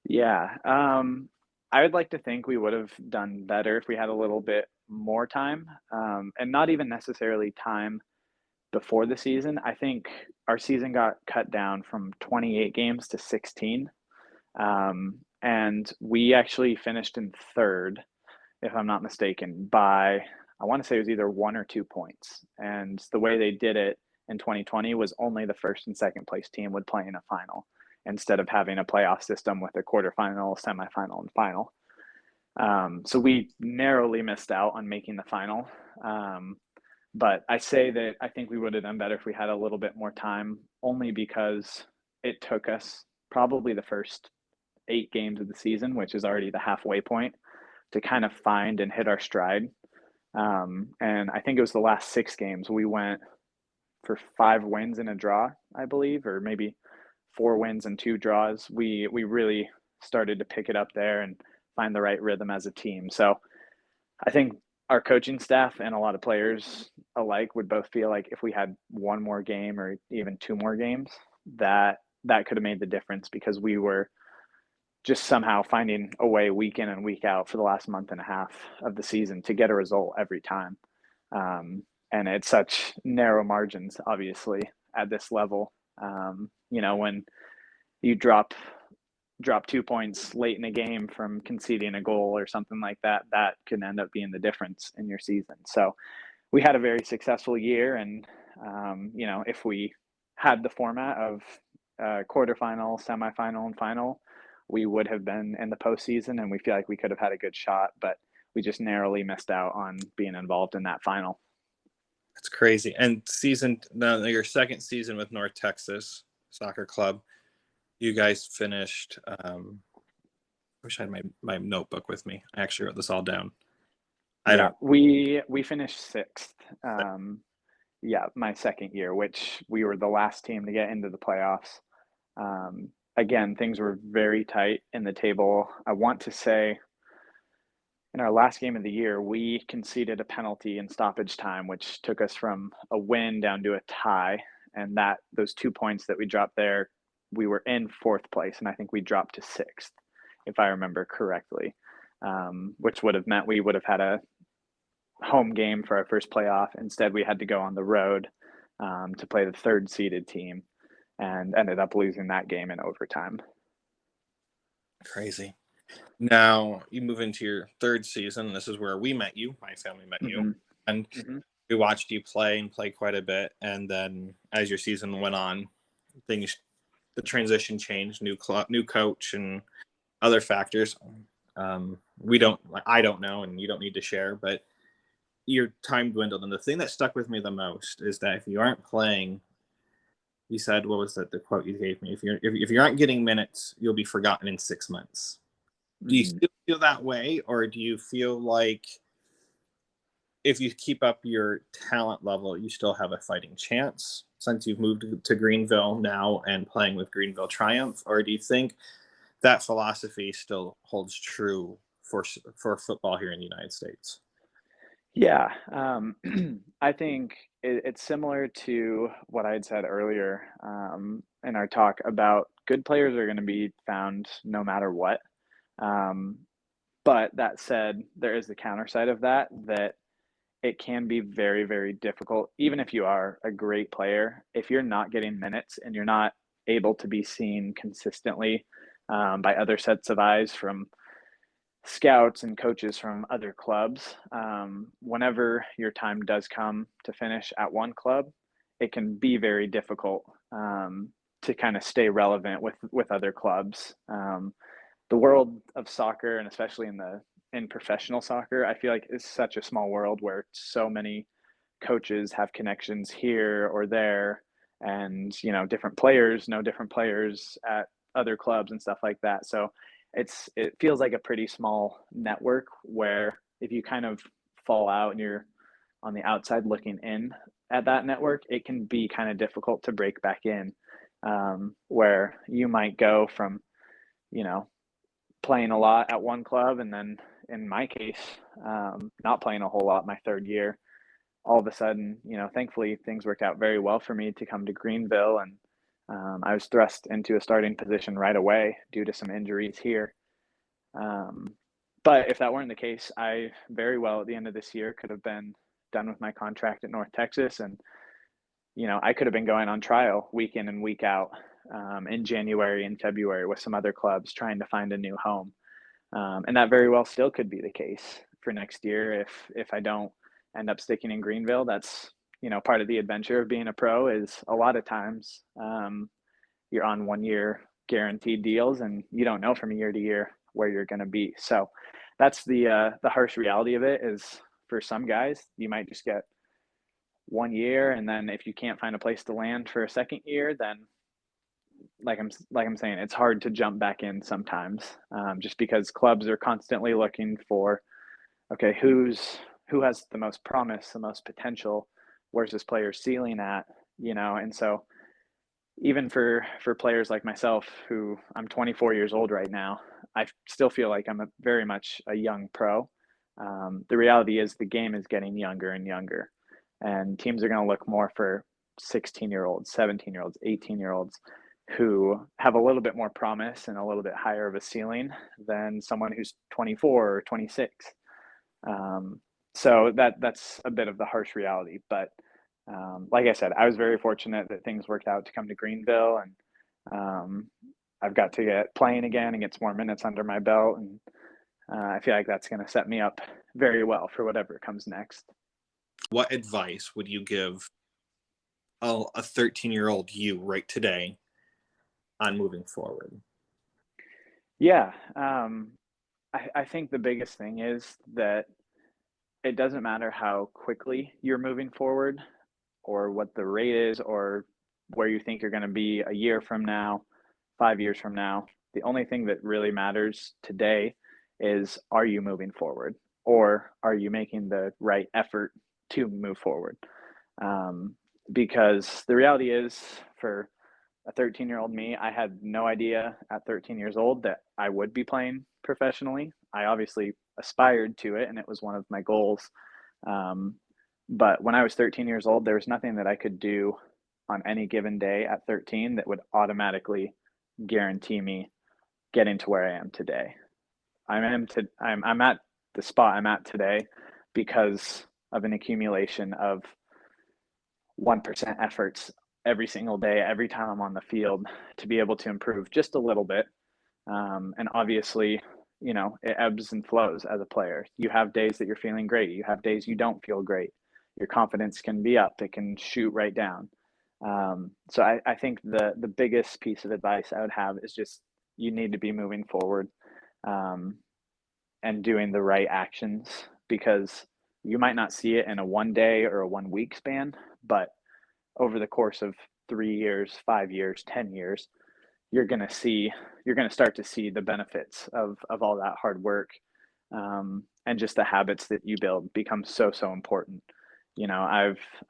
Yeah. I would like to think we would have done better if we had a little bit more time, and not even necessarily time before the season. I think our season got cut down from 28 games to 16. And we actually finished in third, if I'm not mistaken, by, I want to say it was either 1 or 2 points. And the way they did it in 2020 was only the first and second place team would play in a final instead of having a playoff system with a quarterfinal, semifinal, and final. So we narrowly missed out on making the final. But I say that I think we would have done better if we had a little bit more time, only because it took us probably the first 8 games of the season, which is already the halfway point, to kind of find and hit our stride. And I think it was the last 6 games we went for 5 wins and a draw, I believe, or maybe 4 wins and 2 draws. We really started to pick it up there and find the right rhythm as a team. So I think our coaching staff and a lot of players alike would both feel like if we had 1 more game or even 2 more games, that could have made the difference, because we were just somehow finding a way week in and week out for the last month and a half of the season to get a result every time. And it's such narrow margins, obviously, at this level. When you drop 2 points late in a game from conceding a goal or something like that, that can end up being the difference in your season. So we had a very successful year. And, if we had the format of quarterfinal, semifinal, and final, we would have been in the postseason, and we feel like we could have had a good shot, but we just narrowly missed out on being involved in that final. That's crazy. And your second season with North Texas Soccer Club, you guys finished, I wish I had my notebook with me. I actually wrote this all down. We finished 6th. My second year, which we were the last team to get into the playoffs. Again, things were very tight in the table. I want to say in our last game of the year, we conceded a penalty in stoppage time, which took us from a win down to a tie. And those 2 points that we dropped there, we were in 4th place, and I think we dropped to 6th, if I remember correctly, which would have meant we would have had a home game for our first playoff. Instead, we had to go on the road to play the 3rd seeded team, and ended up losing that game in overtime. Crazy. Now you move into your 3rd season. This is where we met you. My family met you, and we watched you play quite a bit. And then as your season went on, the transition changed, new coach, and other factors. I don't know, and you don't need to share, but your time dwindled. And the thing that stuck with me the most is that if you aren't playing, you said, what was that the quote you gave me? If you aren't getting minutes, you'll be forgotten in 6 months. Do you still feel that way, or do you feel like if you keep up your talent level, you still have a fighting chance since you've moved to Greenville now and playing with Greenville Triumph? Or do you think that philosophy still holds true for football here in the United States? Yeah, I think it's similar to what I had said earlier in our talk about good players are going to be found no matter what. Um, but that said, there is the counter side of that, that it can be very, very difficult, even if you are a great player, if you're not getting minutes and you're not able to be seen consistently by other sets of eyes from scouts and coaches from other clubs. Whenever your time does come to finish at one club, it can be very difficult to kind of stay relevant with other clubs. The world of soccer, and especially in professional soccer, I feel like is such a small world where so many coaches have connections here or there, and different players know different players at other clubs and stuff like that. So it feels like a pretty small network where if you kind of fall out and you're on the outside looking in at that network, it can be kind of difficult to break back in, where you might go from you know playing a lot at one club, and then in my case, not playing a whole lot my third year. All of a sudden, thankfully things worked out very well for me to come to Greenville, and I was thrust into a starting position right away due to some injuries here. Um, but if that weren't the case, I very well at the end of this year could have been done with my contract at North Texas, and I could have been going on trial week in and week out in January and February with some other clubs trying to find a new home. And that very well still could be the case for next year if I don't end up sticking in Greenville. That's part of the adventure of being a pro is a lot of times you're on 1 year guaranteed deals, and you don't know from year to year where you're going to be. So that's the harsh reality of it. Is for some guys you might just get 1 year, and then if you can't find a place to land for a second year, then like I'm saying, it's hard to jump back in sometimes, just because clubs are constantly looking for, okay, who has the most promise, the most potential, where's this player's ceiling at, and so even for players like myself, who I'm 24 years old right now, I still feel like I'm very much a young pro. The reality is the game is getting younger and younger, and teams are going to look more for 16-year-olds, 17-year-olds, 18-year-olds who have a little bit more promise and a little bit higher of a ceiling than someone who's 24 or 26. So that's a bit of the harsh reality. But like I said, I was very fortunate that things worked out to come to Greenville, and I've got to get playing again and get some more minutes under my belt. And I feel like that's going to set me up very well for whatever comes next. What advice would you give a 13-year-old you right today on moving forward? Yeah, I think the biggest thing is that it doesn't matter how quickly you're moving forward or what the rate is or where you think you're going to be a year from now, 5 years from now. The only thing that really matters today is, are you moving forward, or are you making the right effort to move forward? Because the reality is, for a 13-year-old me, I had no idea at 13 years old that I would be playing professionally. I obviously aspired to it, and it was one of my goals. But when I was 13 years old, there was nothing that I could do on any given day at 13 that would automatically guarantee me getting to where I am today. I'm at the spot I'm at today because of an accumulation of 1% efforts every single day, every time I'm on the field, to be able to improve just a little bit. And obviously, it ebbs and flows as a player. You have days that you're feeling great. You have days you don't feel great. Your confidence can be up. It can shoot right down. So I think the biggest piece of advice I would have is just, you need to be moving forward and doing the right actions, because You might not see it in a 1 day or a 1 week span, but over the course of 3 years, 5 years, 10 years, you're going to start to see the benefits of all that hard work, and just the habits that you build become so important.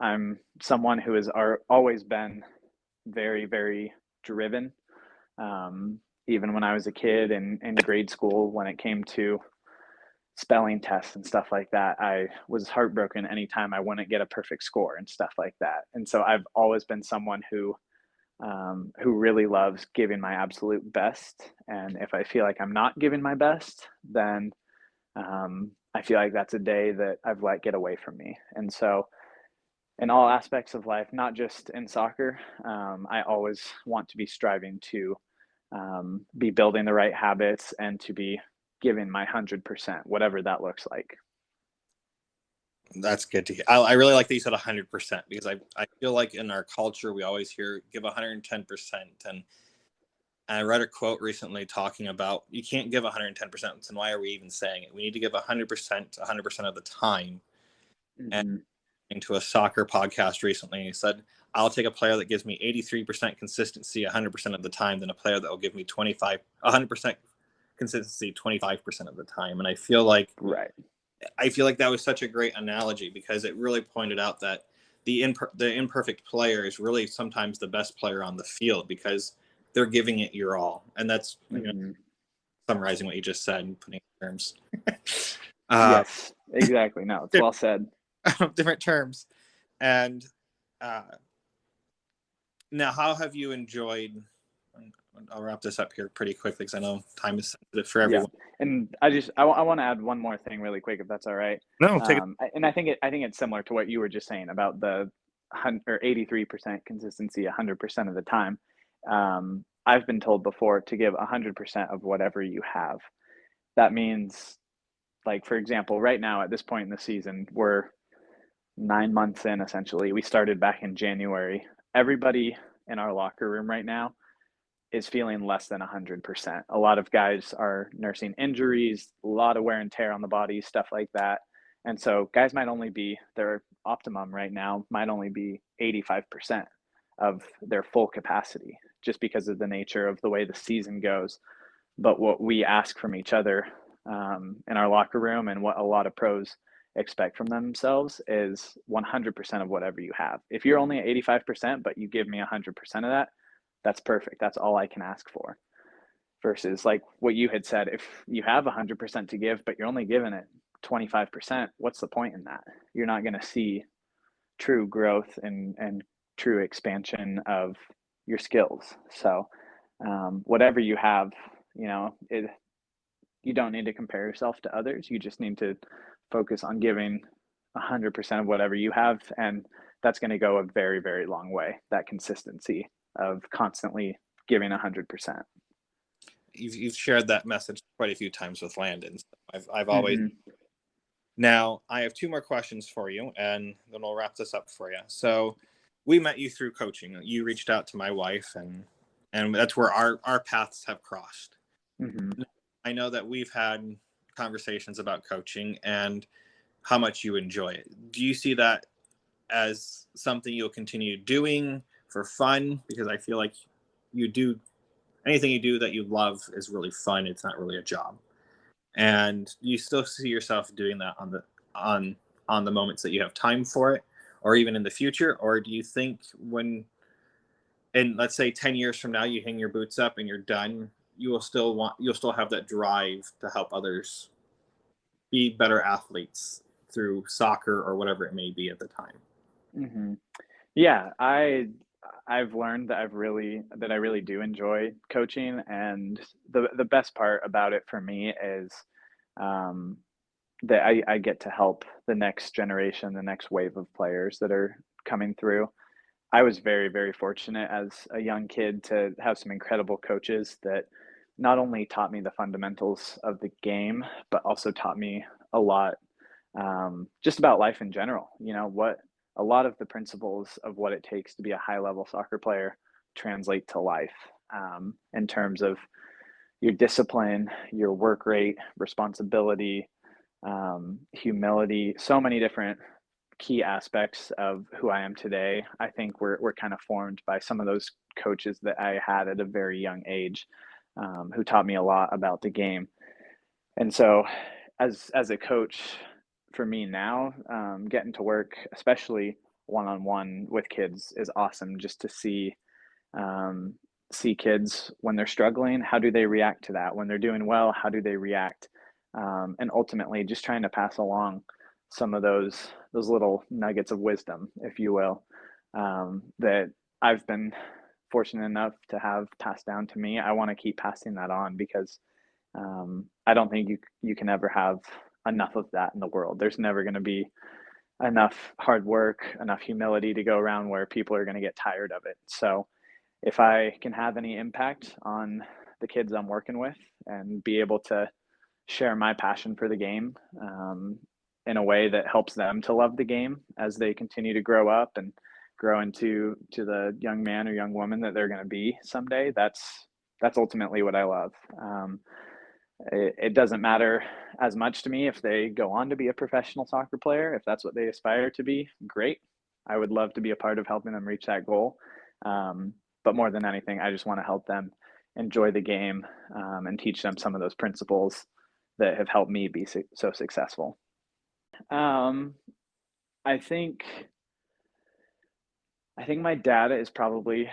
I'm someone who has always been very, very driven. Even when I was a kid in grade school, when it came to spelling tests and stuff like that, I was heartbroken anytime I wouldn't get a perfect score and stuff like that. And so I've always been someone who really loves giving my absolute best. And if I feel like I'm not giving my best, then I feel like that's a day that I've let get away from me. And so in all aspects of life, not just in soccer, I always want to be striving to be building the right habits and to be giving my 100%, whatever that looks like. That's good to hear. I really like that you said 100%, because I feel like in our culture, we always hear give 110%. And I read a quote recently talking about you can't give 110%. And why are we even saying it? We need to give 100% of the time. Mm-hmm. And into a soccer podcast recently, he said, I'll take a player that gives me 83% consistency 100% of the time than a player that will give me 100% consistency 25% of the time. And I feel like that was such a great analogy, because it really pointed out that the imperfect player is really sometimes the best player on the field, because they're giving it your all. And that's summarizing what you just said and putting it in terms. Yes, exactly. No, it's well said. Different terms. And now, how have you enjoyed? I'll wrap this up here pretty quickly, because I know time is sensitive for everyone. Yeah. And I want to add one more thing really quick, if that's all right. No, take it. And I think it's similar to what you were just saying about the 83% consistency 100% of the time. I've been told before to give 100% of whatever you have. That means, like, for example, right now at this point in the season, we're 9 months in, essentially. We started back in January. Everybody in our locker room right now is feeling less than 100%. A lot of guys are nursing injuries, a lot of wear and tear on the body, stuff like that. And so guys might only be, their optimum right now might only be 85% of their full capacity, just because of the nature of the way the season goes. But what we ask from each other in our locker room, and what a lot of pros expect from themselves, is 100% of whatever you have. If you're only at 85%, but you give me 100% of that, that's perfect. That's all I can ask for. Versus like what you had said, if you have 100% to give, but you're only giving it 25%, what's the point in that? You're not going to see true growth and true expansion of your skills. So whatever you have, you don't need to compare yourself to others. You just need to focus on giving 100% of whatever you have. And that's going to go a very, very long way. That consistency of constantly giving 100%. You've shared that message quite a few times with Landon. I've always. Now, I have two more questions for you, and then we'll wrap this up for you. So we met you through coaching. You reached out to my wife, and that's where our paths have crossed. I know that we've had conversations about coaching and how much you enjoy it. Do you see that as something you'll continue doing for fun? Because I feel like anything you do that you love is really fun. It's not really a job. And you still see yourself doing that on the moments that you have time for it, or even in the future? Or do you think let's say 10 years from now, you hang your boots up and you're done, you'll still have that drive to help others be better athletes through soccer or whatever it may be at the time? Yeah, I've learned that I really do enjoy coaching, and the best part about it for me is that I get to help the next generation, the next wave of players that are coming through. I was very, very fortunate as a young kid to have some incredible coaches that not only taught me the fundamentals of the game, but also taught me a lot just about life in general. What a lot of the principles of what it takes to be a high level soccer player translate to life, in terms of your discipline, your work rate, responsibility, humility, so many different key aspects of who I am today. I think we're kind of formed by some of those coaches that I had at a very young age, who taught me a lot about the game. And so, as a coach, for me now, getting to work, especially one on one with kids, is awesome. Just to um, see kids when they're struggling, how do they react to that? When they're doing well, how do they react? And ultimately, just trying to pass along some of those little nuggets of wisdom, if you will, that I've been fortunate enough to have passed down to me. I want to keep passing that on because I don't think you can ever have enough of that in the world. There's never going to be enough hard work, enough humility to go around where people are going to get tired of it. So if I can have any impact on the kids I'm working with and be able to share my passion for the game, in a way that helps them to love the game as they continue to grow up and grow into the young man or young woman that they're going to be someday, that's ultimately what I love. It doesn't matter as much to me if they go on to be a professional soccer player. If that's what they aspire to be, great. I would love to be a part of helping them reach that goal. But more than anything, I just want to help them enjoy the game, and teach them some of those principles that have helped me be so successful. Um, I think my dad is probably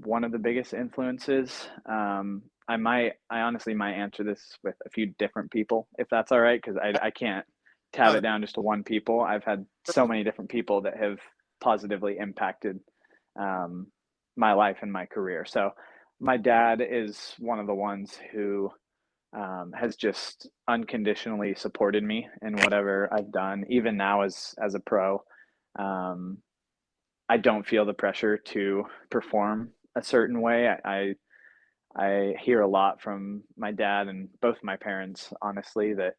one of the biggest influences. I honestly might answer this with a few different people, if that's all right, because I can't tab it down just to one people. I've had so many different people that have positively impacted my life and my career. So my dad is one of the ones who has just unconditionally supported me in whatever I've done, even now as a pro. Um, I don't feel the pressure to perform a certain way. I hear a lot from my dad and both my parents, honestly, that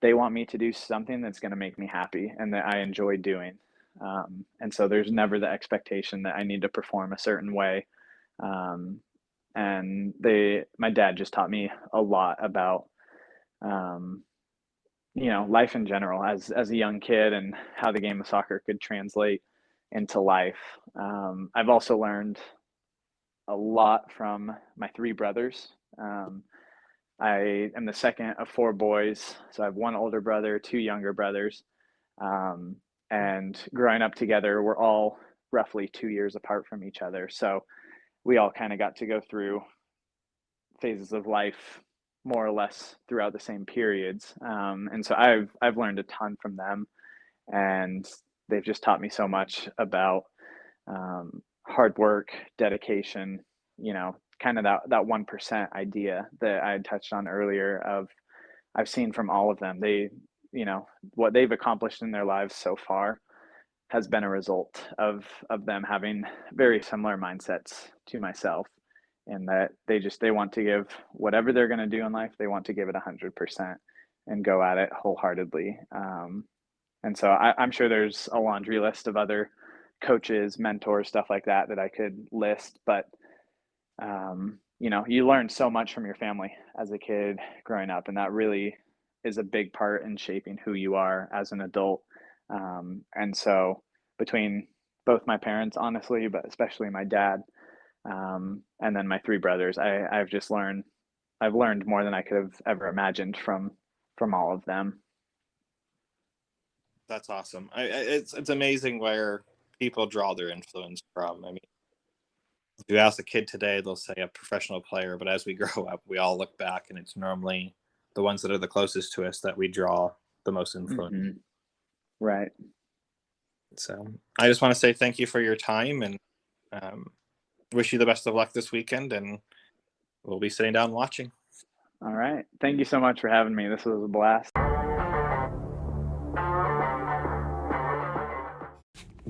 they want me to do something that's going to make me happy and that I enjoy doing. And so there's never the expectation that I need to perform a certain way. Um, and my dad just taught me a lot about, um, life in general as a young kid and how the game of soccer could translate into life. I've also learned a lot from my three brothers. I am the second of four boys, so I have one older brother, two younger brothers. Um, and growing up together, we're all roughly 2 years apart from each other. So we all kind of got to go through phases of life more or less throughout the same periods. And so I've learned a ton from them, and they've just taught me so much about hard work, dedication, kind of that 1% idea that I had touched on earlier of I've seen from all of them. What they've accomplished in their lives so far has been a result of them having very similar mindsets to myself, and that they want to give whatever they're going to do in life, they want to give it 100% and go at it wholeheartedly. And so I'm sure there's a laundry list of other coaches, mentors, stuff like that I could list, but you learn so much from your family as a kid growing up, and that really is a big part in shaping who you are as an adult. And so between both my parents, honestly, but especially my dad, and then my three brothers, I've learned more than I could have ever imagined from all of them. That's awesome. It's amazing where people draw their influence from. I mean, if you ask a kid today, they'll say a professional player, but as we grow up, we all look back, and it's normally the ones that are the closest to us that we draw the most influence. Mm-hmm. Right. So I just want to say thank you for your time, and wish you the best of luck this weekend, and we'll be sitting down watching. All right. Thank you so much for having me. This was a blast.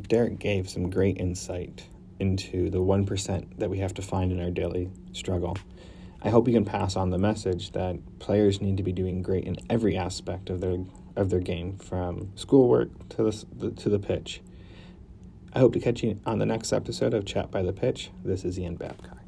Derek gave some great insight into the 1% that we have to find in our daily struggle. I hope you can pass on the message that players need to be doing great in every aspect of their game, from schoolwork to the pitch. I hope to catch you on the next episode of Chat by the Pitch. This is Ian Babcock.